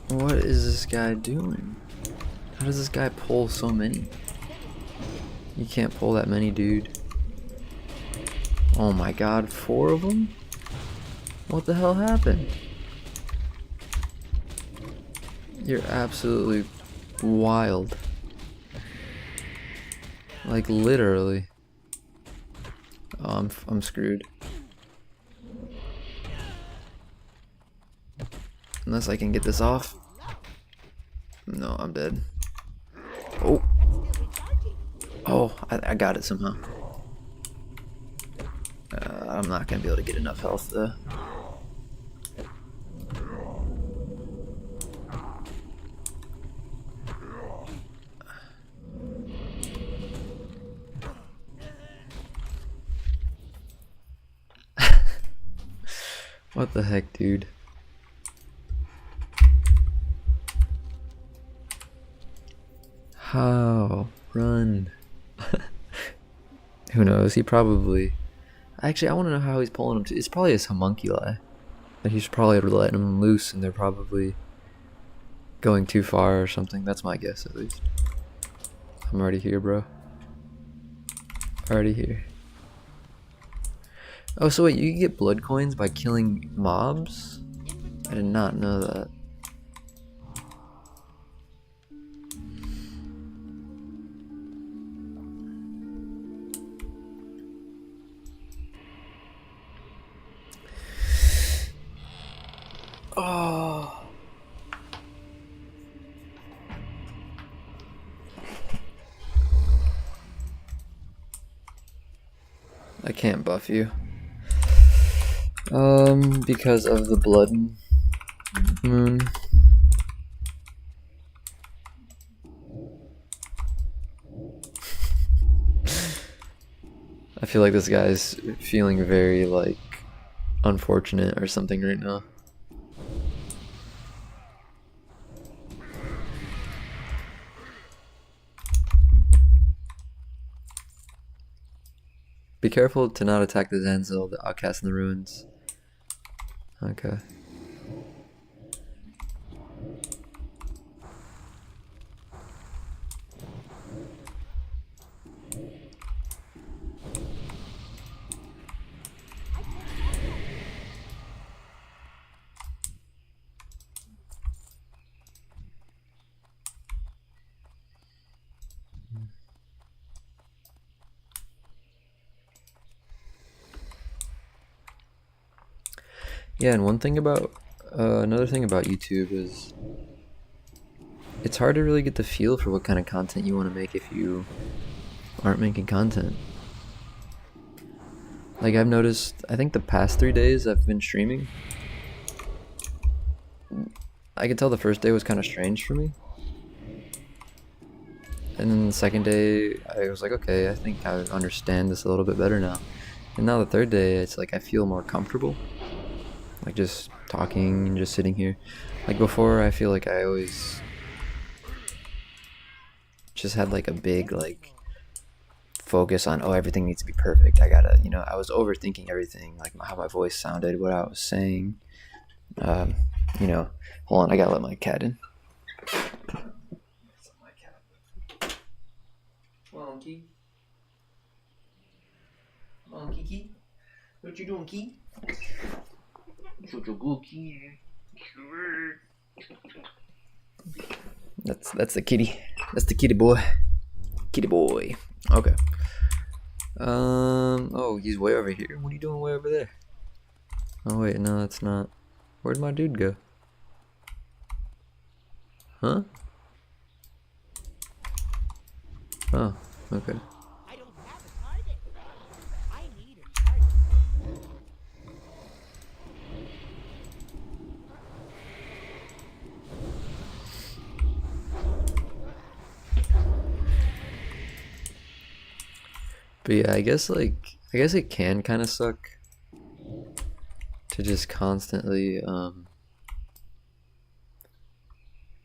What is this guy doing? How does this guy pull so many? You can't pull that many, dude. Oh my god, 4 of them? What the hell happened? You're absolutely wild. Like literally. Oh, I'm screwed. Unless I can get this off. No, I'm dead. Oh. Oh, I got it somehow. I'm not gonna be able to get enough health though. What the heck, dude? How? Run. Who knows? He probably... Actually, I want to know how he's pulling them. It's probably his homunculi. That he's probably letting them loose and they're probably going too far or something. That's my guess, at least. I'm already here, bro. Already here. Oh, so wait, you can get blood coins by killing mobs? I did not know that. Oh. I can't buff you. Because of the blood moon. I feel like this guy's feeling very, like, unfortunate or something right now. Be careful to not attack the Zanzil, the outcast in the ruins. Okay. Yeah, and another thing about YouTube is it's hard to really get the feel for what kind of content you want to make if you aren't making content. Like I've noticed, I think the past 3 days I've been streaming, I could tell the first day was kind of strange for me. And then the second day, I was like, okay, I think I understand this a little bit better now. And now the third day, it's like I feel more comfortable. Like just talking and just sitting here. Like before, I feel like I always just had like a big like focus on, oh, everything needs to be perfect. I gotta, I was overthinking everything, like how my voice sounded, what I was saying. Um, hold on, I gotta let my cat in. Monkey. Key. What you doing, Key? Such a good key. That's the kitty. That's the kitty boy. Kitty boy. Okay. Oh, he's way over here. What are you doing way over there? Oh wait, no, that's not. Where'd my dude go? Huh? Oh, okay. But yeah, I guess it can kind of suck to just constantly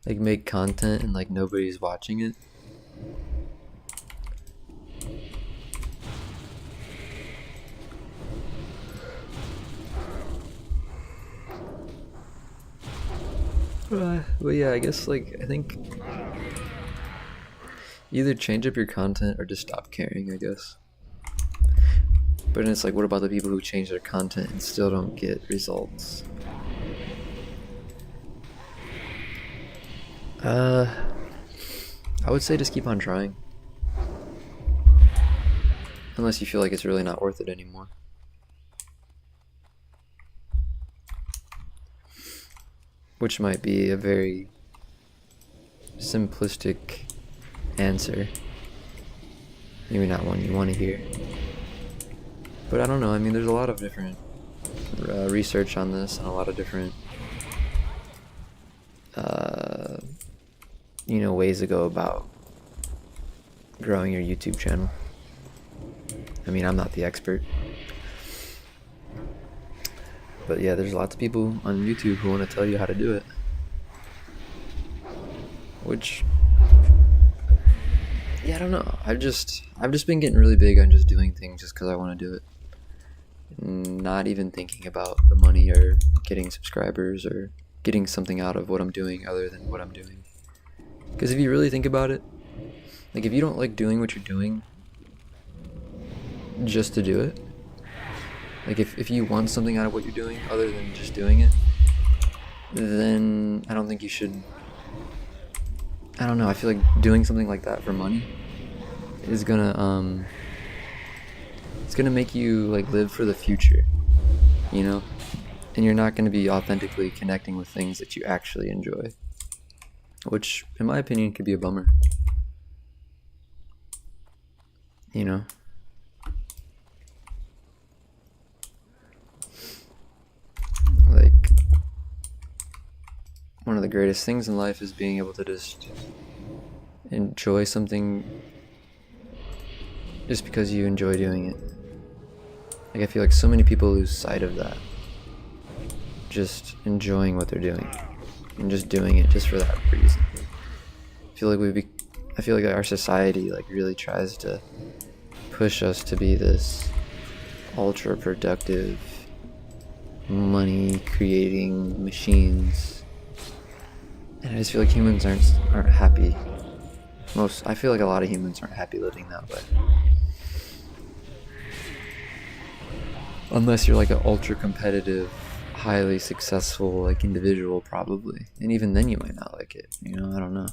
like make content and like nobody's watching it. But yeah, I guess I think either change up your content or just stop caring, I guess. But then it's like, what about the people who change their content and still don't get results? I would say just keep on trying. Unless you feel like it's really not worth it anymore. Which might be a very simplistic answer. Maybe not one you want to hear. But I don't know, I mean, there's a lot of different research on this and a lot of different ways to go about growing your YouTube channel. I mean, I'm not the expert. But yeah, there's lots of people on YouTube who want to tell you how to do it. Which, yeah, I don't know. I've just been getting really big on just doing things just because I want to do it. Not even thinking about the money or getting subscribers or getting something out of what I'm doing other than what I'm doing. Because if you really think about it, like if you don't like doing what you're doing just to do it, like if you want something out of what you're doing other than just doing it, then I don't think you should. I don't know, I feel like doing something like that for money is gonna it's gonna make you like live for the future, and you're not gonna be authentically connecting with things that you actually enjoy, which in my opinion could be a bummer. Like one of the greatest things in life is being able to just enjoy something just because you enjoy doing it. Like I feel like so many people lose sight of that. Just enjoying what they're doing and just doing it just for that reason. I feel like our society like really tries to push us to be this ultra productive, money creating machines. And I just feel like humans aren't happy. I feel like a lot of humans aren't happy living that way. Unless you're like an ultra competitive, highly successful like individual, probably. And even then you might not like it, I don't know.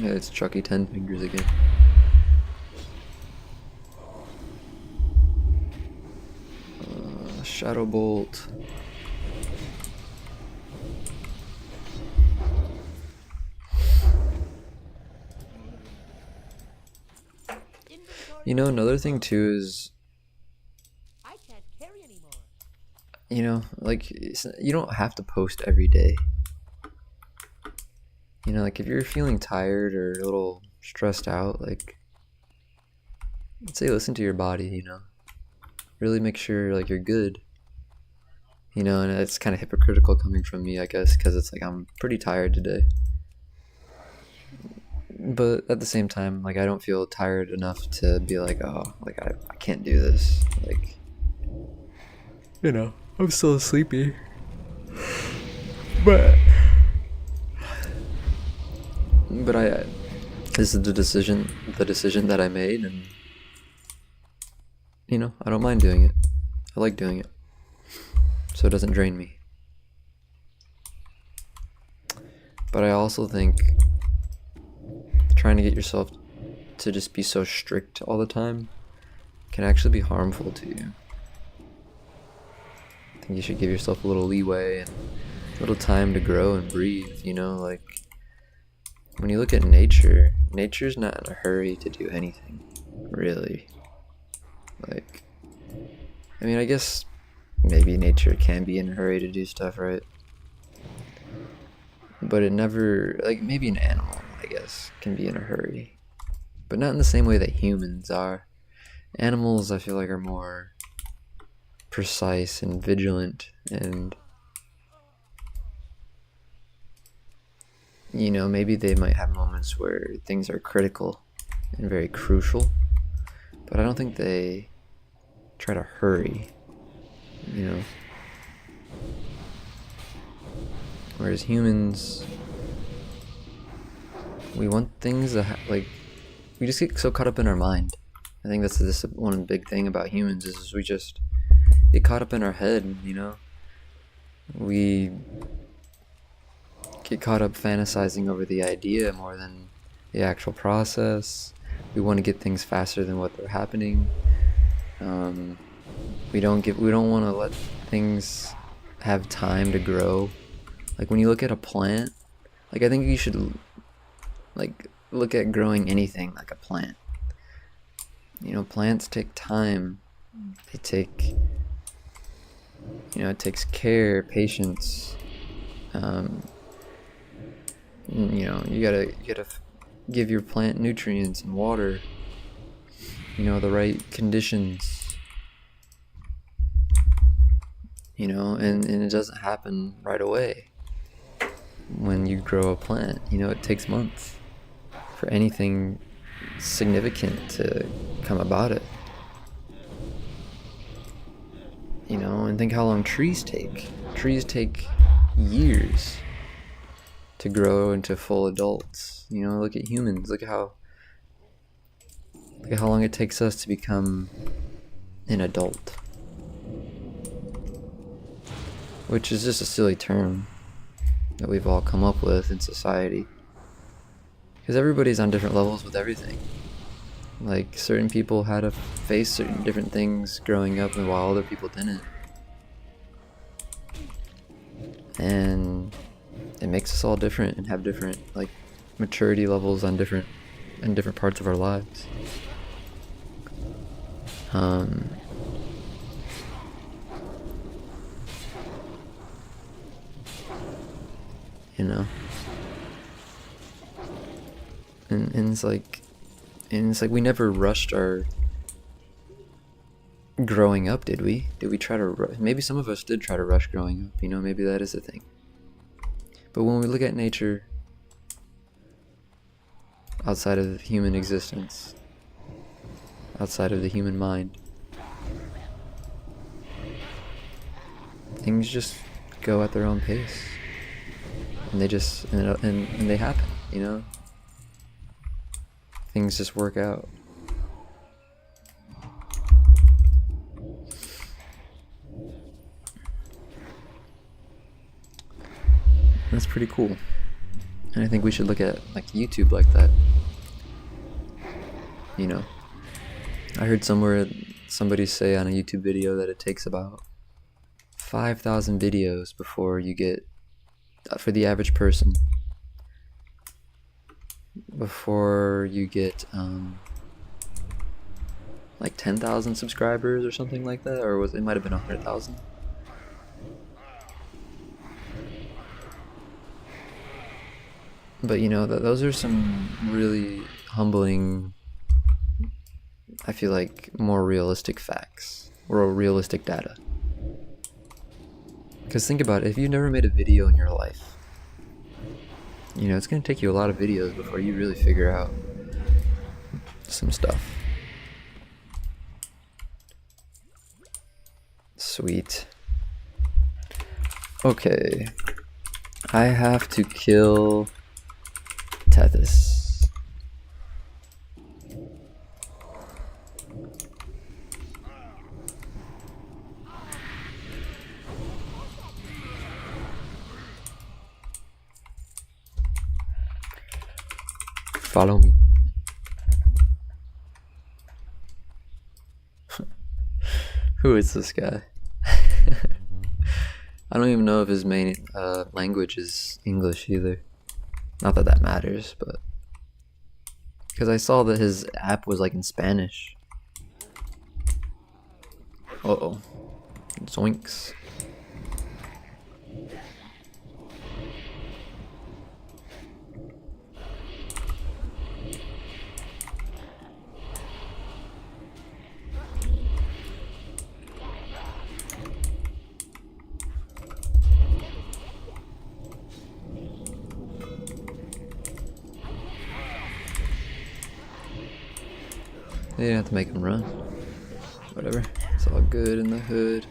Yeah, it's Chucky 10 Fingers again. Shadow Bolt. You know, another thing too is, you know, like, you don't have to post every day. You know, like if you're feeling tired or a little stressed out, like, I'd say listen to your body, you know. Really make sure like you're good. You know, and it's kind of hypocritical coming from me, I guess, because it's like I'm pretty tired today. But at the same time, like I don't feel tired enough to be like, oh, like I can't do this. Like, you know, I'm still sleepy. But this is the decision that I made, and you know, I don't mind doing it. I like doing it, so it doesn't drain me. But I also think trying to get yourself to just be so strict all the time can actually be harmful to you. I think you should give yourself a little leeway and a little time to grow and breathe, you know, like when you look at nature, nature's not in a hurry to do anything, really. Like, I mean, I guess maybe nature can be in a hurry to do stuff, right? But it never, like maybe an animal, I guess, can be in a hurry. But not in the same way that humans are. Animals, I feel like, are more precise and vigilant, and you know, maybe they might have moments where things are critical and very crucial, but I don't think they try to hurry, you know. Whereas humans, we want things that like, we just get so caught up in our mind. I think that's this one big thing about humans is we just get caught up in our head, you know. We get caught up fantasizing over the idea more than the actual process. We want to get things faster than what they're happening. We don't want to let things have time to grow. Like when you look at a plant, like I think you should like look at growing anything like a plant. You know, plants take time. They take, you know, it takes care, patience. You know, you gotta give your plant nutrients and water. You know, the right conditions. You know, and it doesn't happen right away. When you grow a plant, you know, it takes months for anything significant to come about it. You know, and think how long trees take. Trees take years to grow into full adults. You know, look at humans. Look at how long it takes us to become an adult. Which is just a silly term that we've all come up with in society. Because everybody's on different levels with everything. Like, certain people had to face certain different things growing up, and while other people didn't. And it makes us all different and have different, like, maturity levels on different parts of our lives. You know, and it's like we never rushed our growing up, did we? Did we try to maybe some of us did try to rush growing up, you know, maybe that is a thing. But when we look at nature outside of human existence, outside of the human mind, things just go at their own pace. And they just, and they happen, you know? Things just work out. That's pretty cool. And I think we should look at like YouTube like that. You know, I heard somebody say on a YouTube video that it takes about 5,000 videos before you get, for the average person, before you get like 10,000 subscribers or something like that, or it might have been 100,000. But you know, those are some really humbling, I feel like, more realistic facts or realistic data. Because think about it, if you've never made a video in your life, you know, it's going to take you a lot of videos before you really figure out some stuff. Sweet. Okay. I have to kill Tethys. Follow me. Who is this guy? I don't even know if his main language is English either. Not that that matters, but because I saw that his app was like in Spanish. Uh-oh. Zoinks. You didn't have to make him run. Whatever. It's all good in the hood.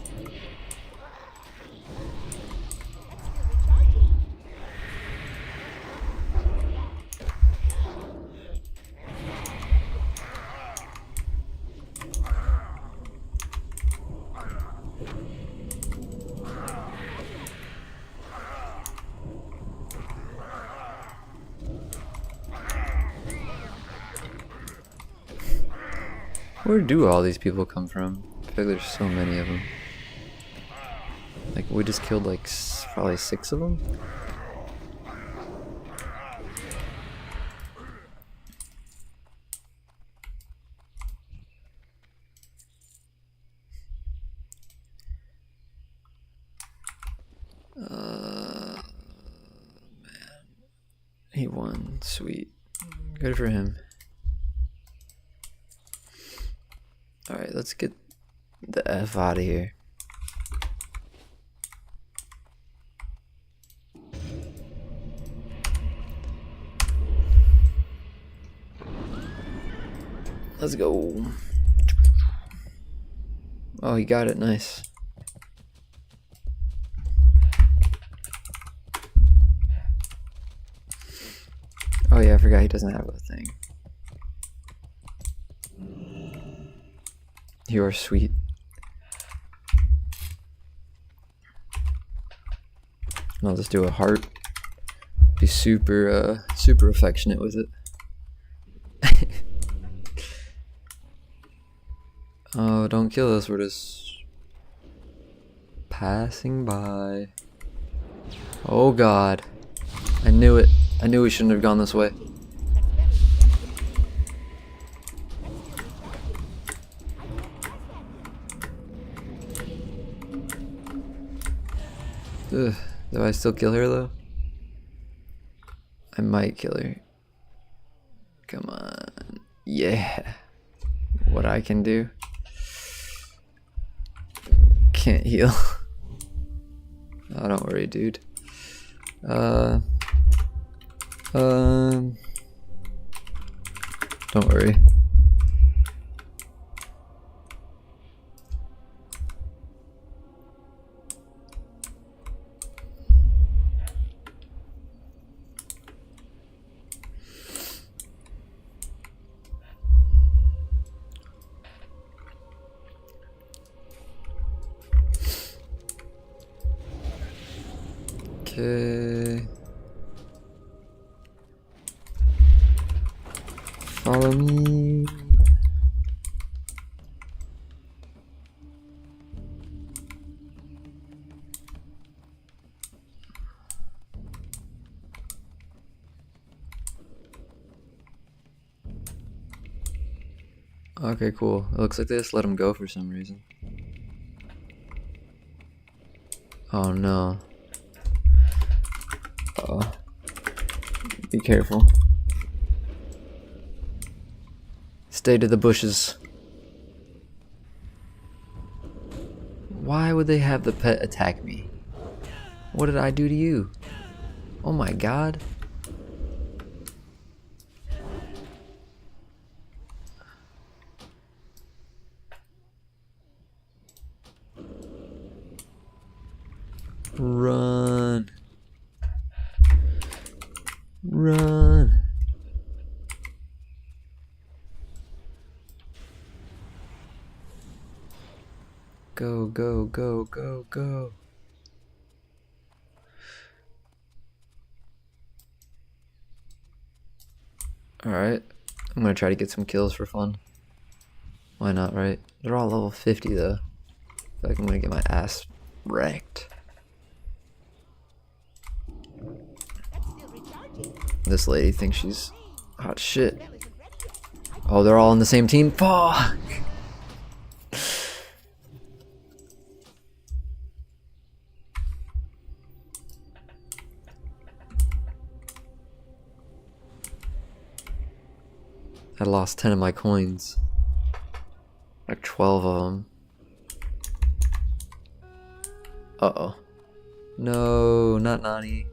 Where do all these people come from? I feel like there's so many of them. Like, we just killed like probably 6 of them? Man. He won. Sweet. Good for him. Alright, let's get the F out of here. Let's go. Oh, he got it. Nice. Oh yeah, I forgot he doesn't have a thing. You are sweet. I'll just do a heart. Be super, super affectionate with it. Oh, don't kill us. We're just passing by. Oh God. I knew it. I knew we shouldn't have gone this way. Ugh, do I still kill her though? I might kill her. Come on. Yeah. What I can do. Can't heal. Oh, don't worry, dude. Don't worry. Okay. Follow me. Okay, cool. It looks like they just let him go for some reason. Oh no. Uh-oh. Be careful. Stay to the bushes. Why would they have the pet attack me? What did I do to you? Oh my god. Run. Run. Go, go, go, go, go. Alright. I'm gonna try to get some kills for fun. Why not, right? They're all level 50 though. I feel like I'm gonna get my ass wrecked. This lady thinks she's hot shit. Oh, they're all on the same team? Fuck! I lost 10 of my coins. Like 12 of them. Uh-oh. No, not Nani.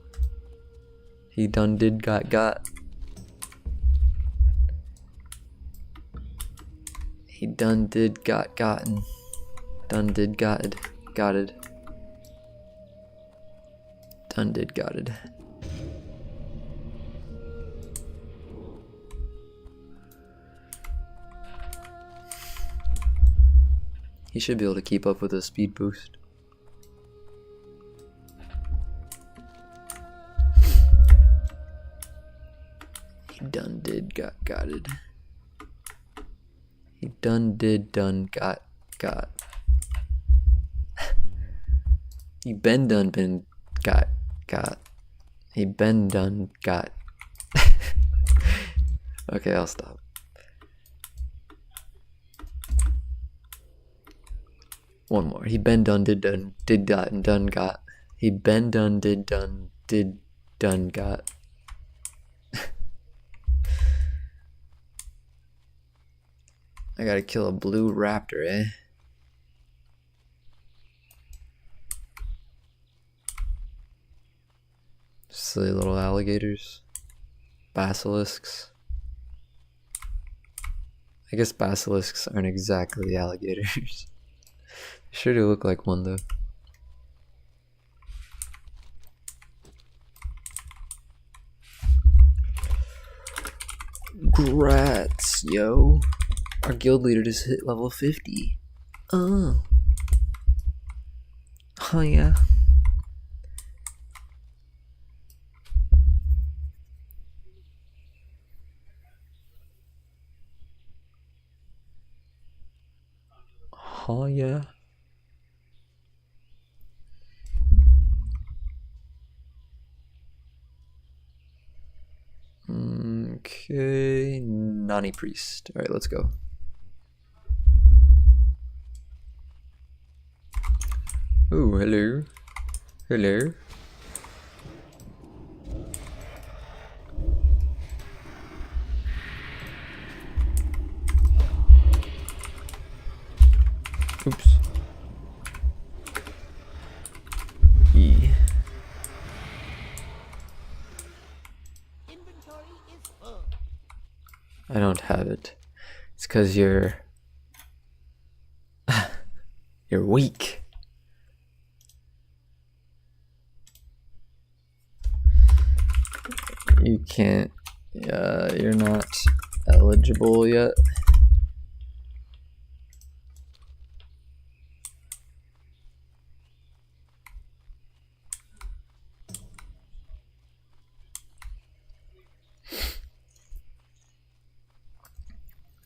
He done did got. He done did gotten. Done did gotted. Gotted. Done did gotted. He should be able to keep up with a speed boost. He done did gotted. He done did done got. He been got. He been done got. Okay, I'll stop. One more. He been done did got and done got. He been done did done got. I gotta kill a blue raptor, eh? Silly little alligators. Basilisks. I guess basilisks aren't exactly alligators. They sure do look like one though. Grats, yo. Our guild leader just hit level 50. Oh yeah. Oh yeah. Okay, Nani Priest. Alright, let's go. Oh, hello. Hello. Oops. E. I don't have it. It's because you're weak. You can't. You're not eligible yet.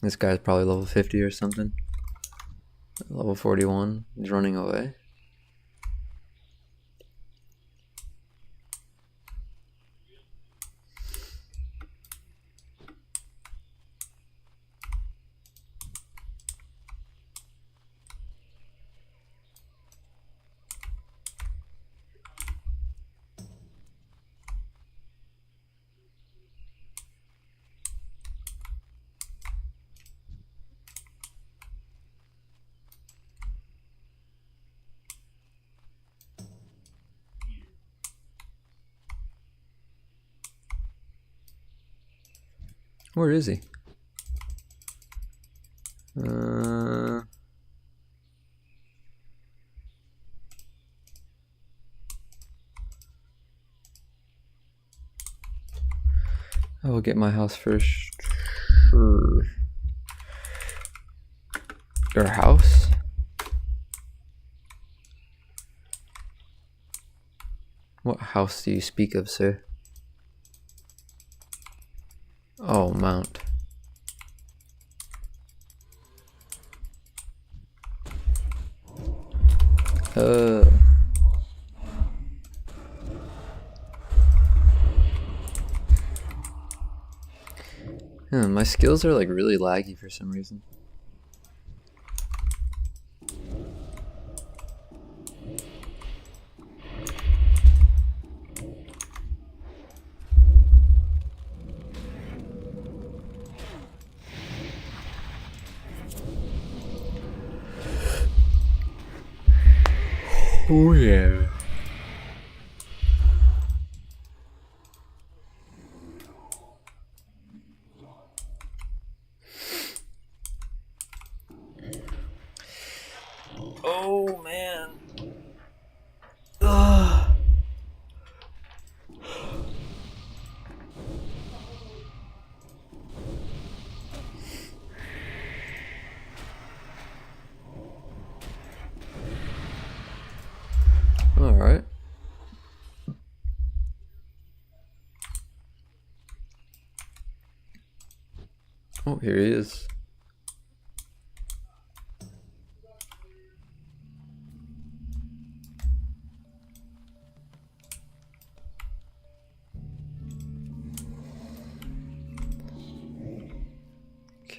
This guy's probably level 50 or something. Level 41. He's running away. Where is he? I will get my house first. Sure. Your house? What house do you speak of, sir? Oh, mount. My skills are like really laggy for some reason. Oh yeah. Oh man. Ugh. All right. Oh, here he is.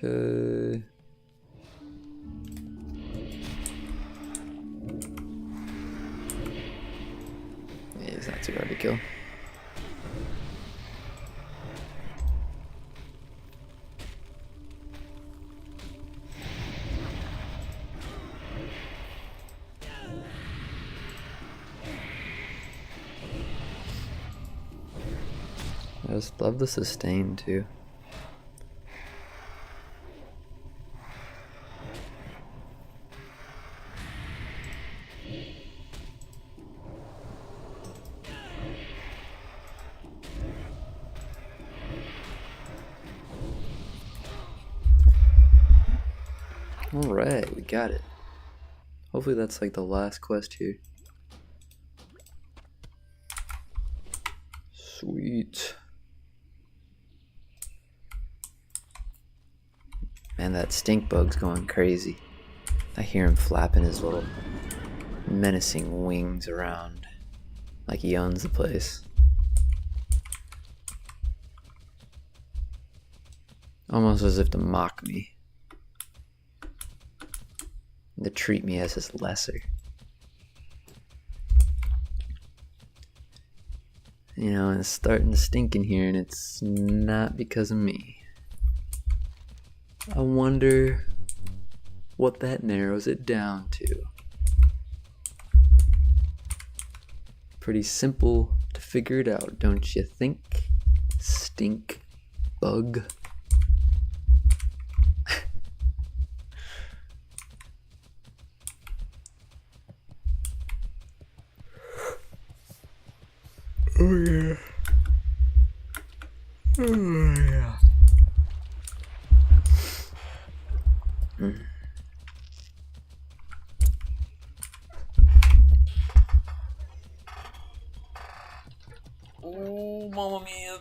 Okay. Yeah, he's not too hard to kill. I just love the sustain too. Alright, we got it. Hopefully that's like the last quest here. Sweet. Man, that stink bug's going crazy. I hear him flapping his little menacing wings around like he owns the place. Almost as if to mock me. To treat me as his lesser. You know, and it's starting to stink in here, and it's not because of me. I wonder what that narrows it down to. Pretty simple to figure it out, don't you think? Stink bug. Oh yeah. Oh yeah. Oh, mamma mia.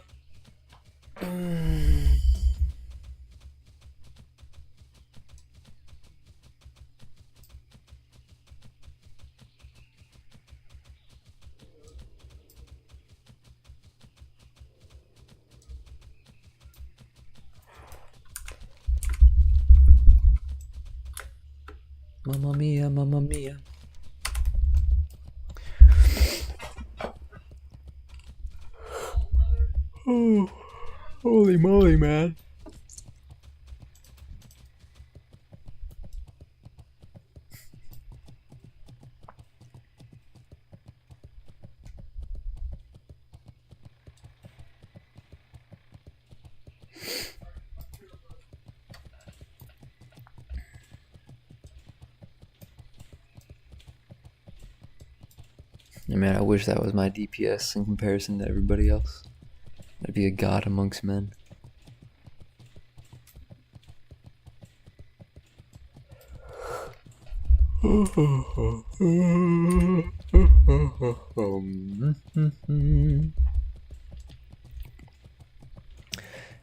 Mamma mia, mamma mia. Oh, holy moly, man. Man, I wish that was my DPS in comparison to everybody else. I'd be a god amongst men.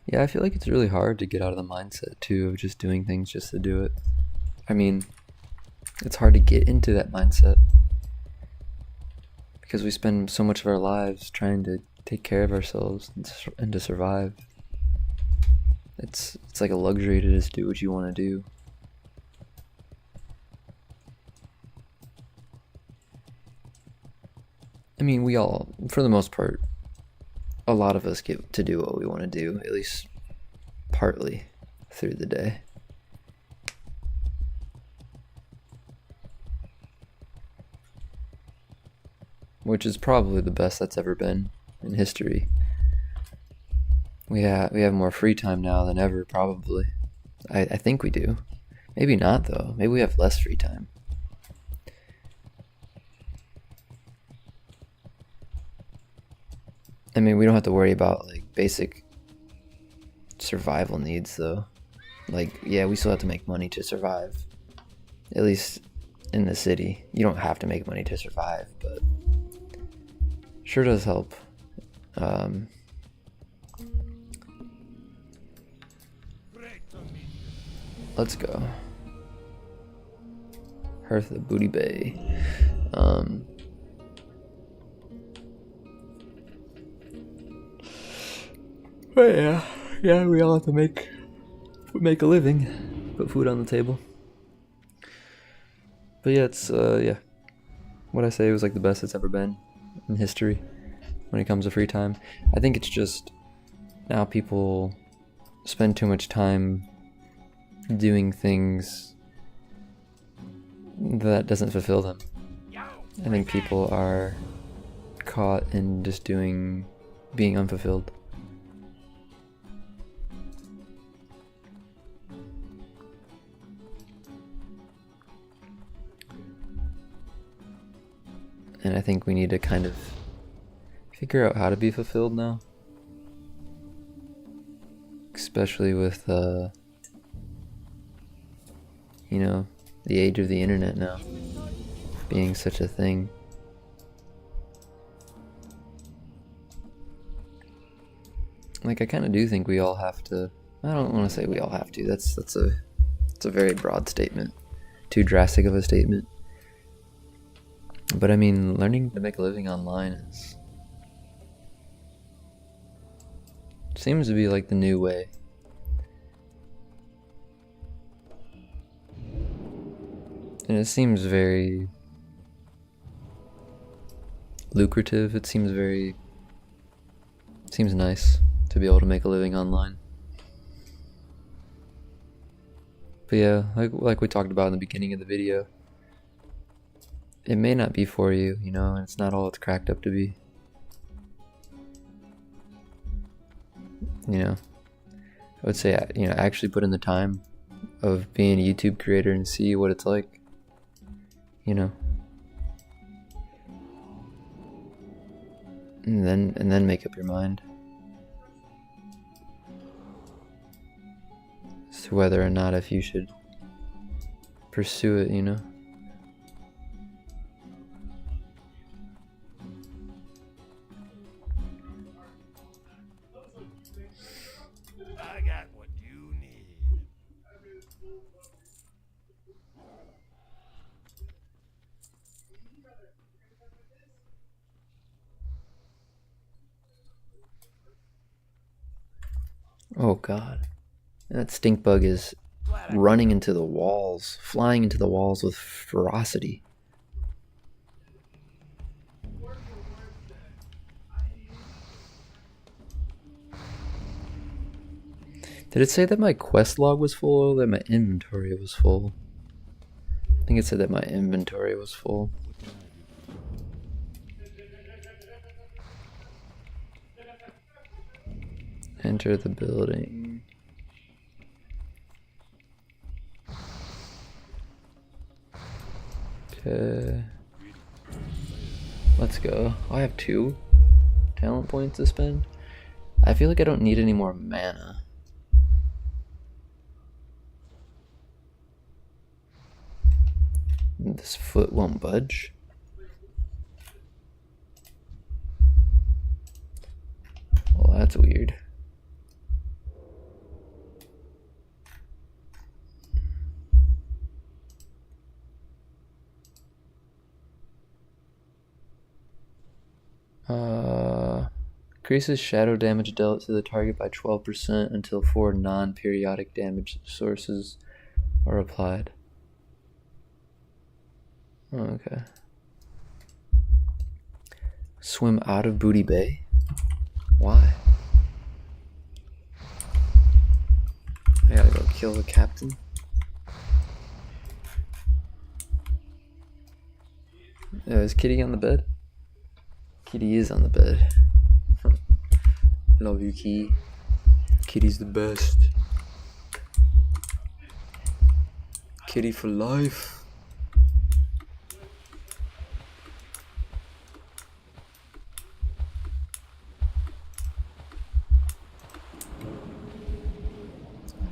Yeah, I feel like it's really hard to get out of the mindset too of just doing things just to do it. I mean, it's hard to get into that mindset because we spend so much of our lives trying to take care of ourselves and to survive. It's like a luxury to just do what you want to do. I mean, we all, for the most part, a lot of us get to do what we want to do, at least partly through the day. Which is probably the best that's ever been in history. We have more free time now than ever, probably. I think we do. Maybe not, though. Maybe we have less free time. I mean, we don't have to worry about, like, basic survival needs, though. Like, yeah, we still have to make money to survive. At least in the city. You don't have to make money to survive, but sure does help. Let's go. Hearth of Booty Bay. But yeah, we all have to make a living, put food on the table. But yeah, it's yeah. What I say was like the best it's ever been in history when it comes to free time. I think it's just now people spend too much time doing things that doesn't fulfill them. I think people are caught in just being unfulfilled. And I think we need to kind of figure out how to be fulfilled now. Especially with, you know, the age of the internet now being such a thing. Like, I kind of do think we all have to. I don't want to say we all have to. That's a very broad statement. Too drastic of a statement. But I mean, learning to make a living online seems to be like the new way. And it seems very lucrative. It seems nice to be able to make a living online. But yeah, like we talked about in the beginning of the video, it may not be for you, you know, and it's not all it's cracked up to be. You know, I would say, you know, actually put in the time of being a YouTube creator and see what it's like, you know. And then make up your mind as to whether or not if you should pursue it, you know. I got what you need. Oh god. That stink bug is running into the walls, flying into the walls with ferocity. Did it say that my quest log was full or that my inventory was full? I think it said that my inventory was full. Enter the building. Okay. Let's go. I have 2 talent points to spend. I feel like I don't need any more mana. This foot won't budge. Well, that's weird. Increases shadow damage dealt to the target by 12% until 4 non-periodic damage sources are applied. Oh, okay. Swim out of Booty Bay? Why? I gotta go kill the captain. Is Kitty on the bed? Kitty is on the bed. Love you, Kitty. Kitty's the best. Kitty for life.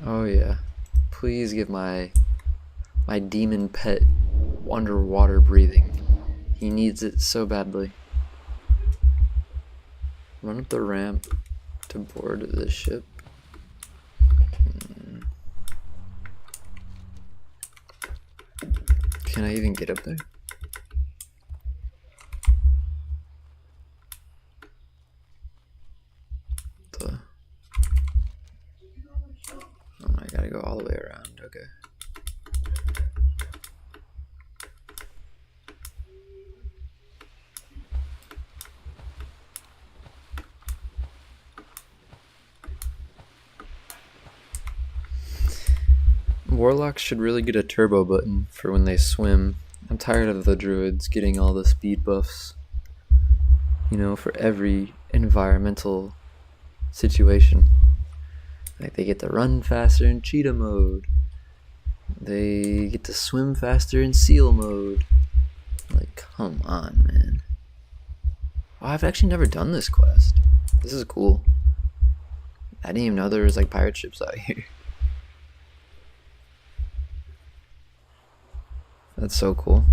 Oh yeah. Please give my demon pet underwater breathing. He needs it so badly. Run up the ramp to board the ship. Can I even get up there? Oh, I gotta go all the way around. Okay. Warlocks should really get a turbo button for when they swim. I'm tired of the druids getting all the speed buffs, you know, for every environmental situation. Like, they get to run faster in cheetah mode. They get to swim faster in seal mode. Like, come on, man. Oh, I've actually never done this quest. This is cool. I didn't even know there was like pirate ships out here. That's so cool.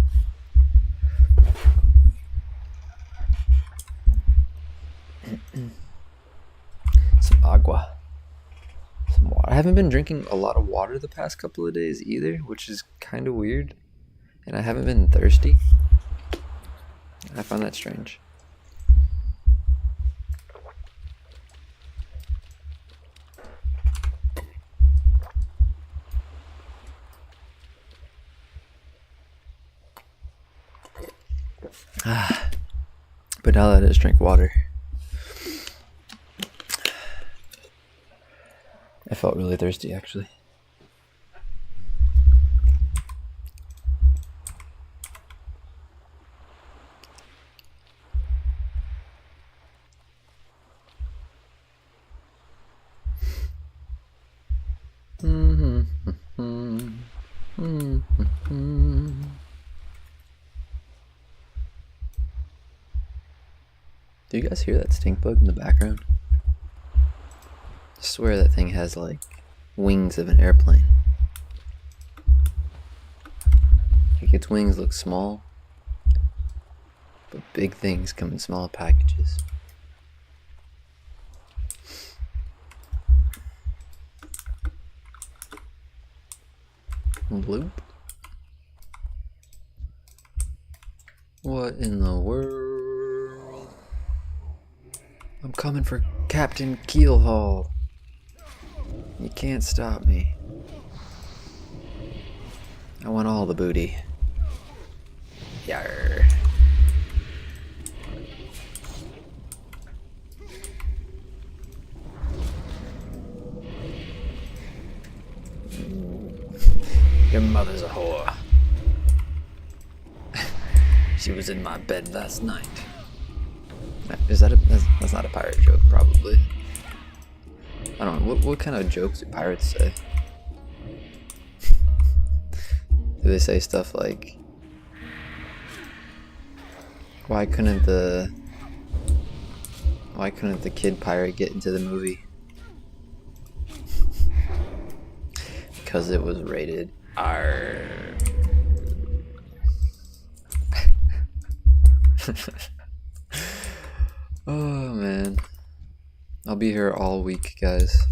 Some agua. Some water. I haven't been drinking a lot of water the past couple of days either, which is kind of weird. And I haven't been thirsty. I find that strange. But now that I just drink water, I felt really thirsty actually. Do you guys hear that stink bug in the background? I swear that thing has like wings of an airplane. Like, its wings look small, but big things come in small packages. Bloop. What in the world? I'm coming for Captain Keelhaul. You can't stop me. I want all the booty. Yarr. Your mother's a whore. She was in my bed last night. Is that that's not a pirate joke, probably. I don't know, what kind of jokes do pirates say? Do they say stuff like, why couldn't the kid pirate get into the movie? Because it was rated R. Oh man, I'll be here all week, guys.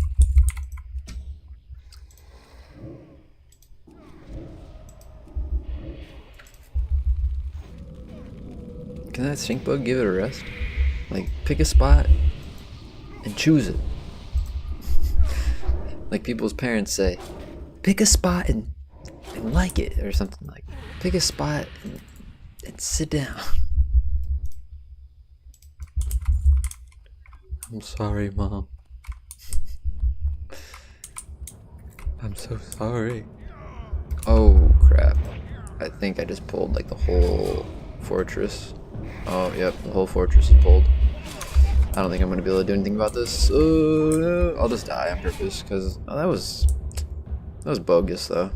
Can that stink bug give it a rest? Like, pick a spot and choose it. Like people's parents say, pick a spot and like it, or something like. Pick a spot and sit down. I'm sorry, Mom. I'm so sorry. Oh crap. I think I just pulled like the whole fortress. Oh yep, the whole fortress is pulled. I don't think I'm gonna be able to do anything about this. No. I'll just die on purpose, because that was bogus though.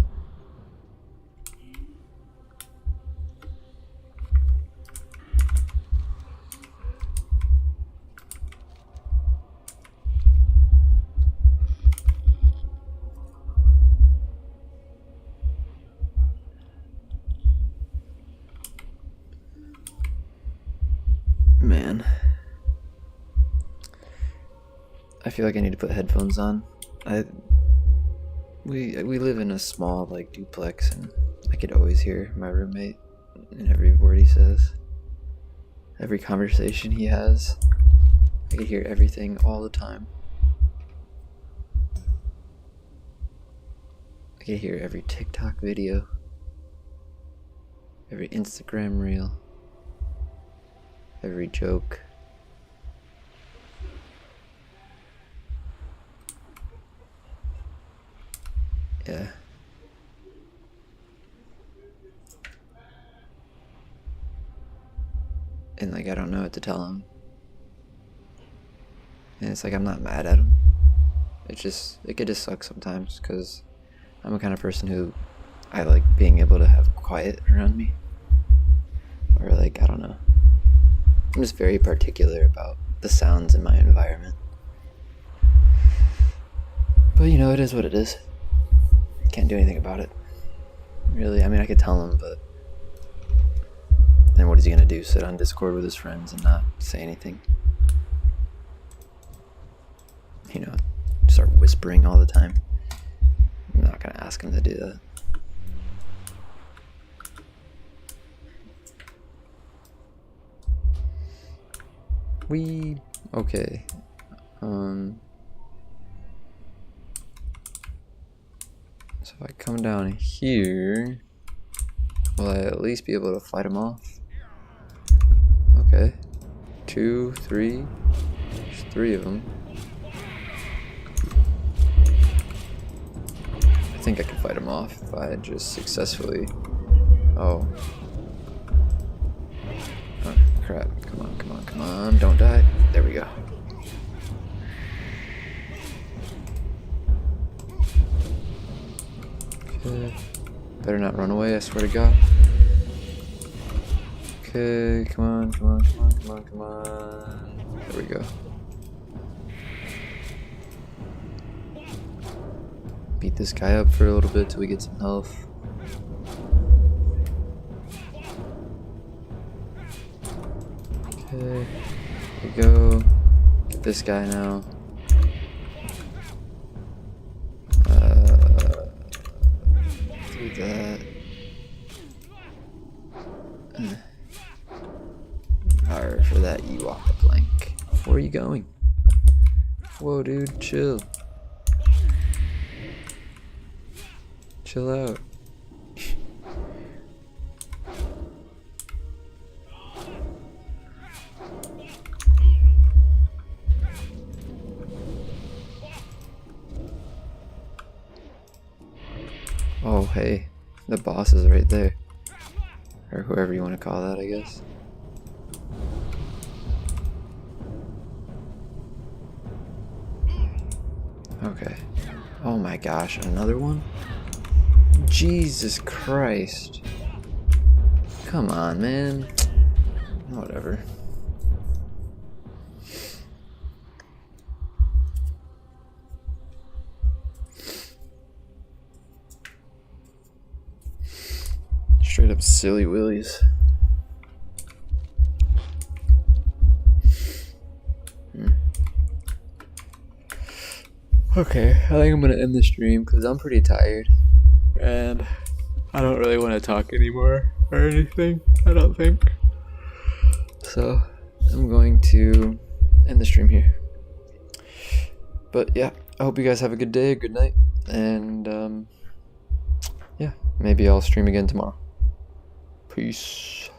Man, I feel like I need to put headphones on. We live in a small like duplex, and I could always hear my roommate in every word he says, every conversation he has. I could hear everything all the time. I could hear every TikTok video, every Instagram reel, every joke. Yeah. And like, I don't know what to tell him. And it's like, I'm not mad at him. It could just suck sometimes, because I'm the kind of person who, I like being able to have quiet around me. Or like, I don't know. I'm just very particular about the sounds in my environment. But you know, it is what it is. Can't do anything about it. Really, I mean, I could tell him, but then what is he gonna do? Sit on Discord with his friends and not say anything? You know, start whispering all the time. I'm not gonna ask him to do that. Okay. So if I come down here, will I at least be able to fight him off? Okay. 2, 3. There's 3 of them. I think I can fight him off if I just successfully. Oh. Oh, crap. Come on, come on, come on. Don't die. There we go. Okay. Better not run away, I swear to God. Okay, come on, come on, come on, come on, come on. There we go. Beat this guy up for a little bit till we get some health. Okay, there we go. Get this guy now. Do that. Alright, for that you walk the plank. Where are you going? Whoa, dude, chill. Chill out. Oh, hey. The boss is right there. Or whoever you want to call that, I guess. Okay. Oh my gosh, another one? Jesus Christ. Come on, man. Whatever. Straight up silly willies. Okay, I think I'm gonna end the stream because I'm pretty tired. And I don't really want to talk anymore or anything, I don't think. So I'm going to end the stream here. But yeah, I hope you guys have a good day, good night, and yeah, maybe I'll stream again tomorrow. Peace.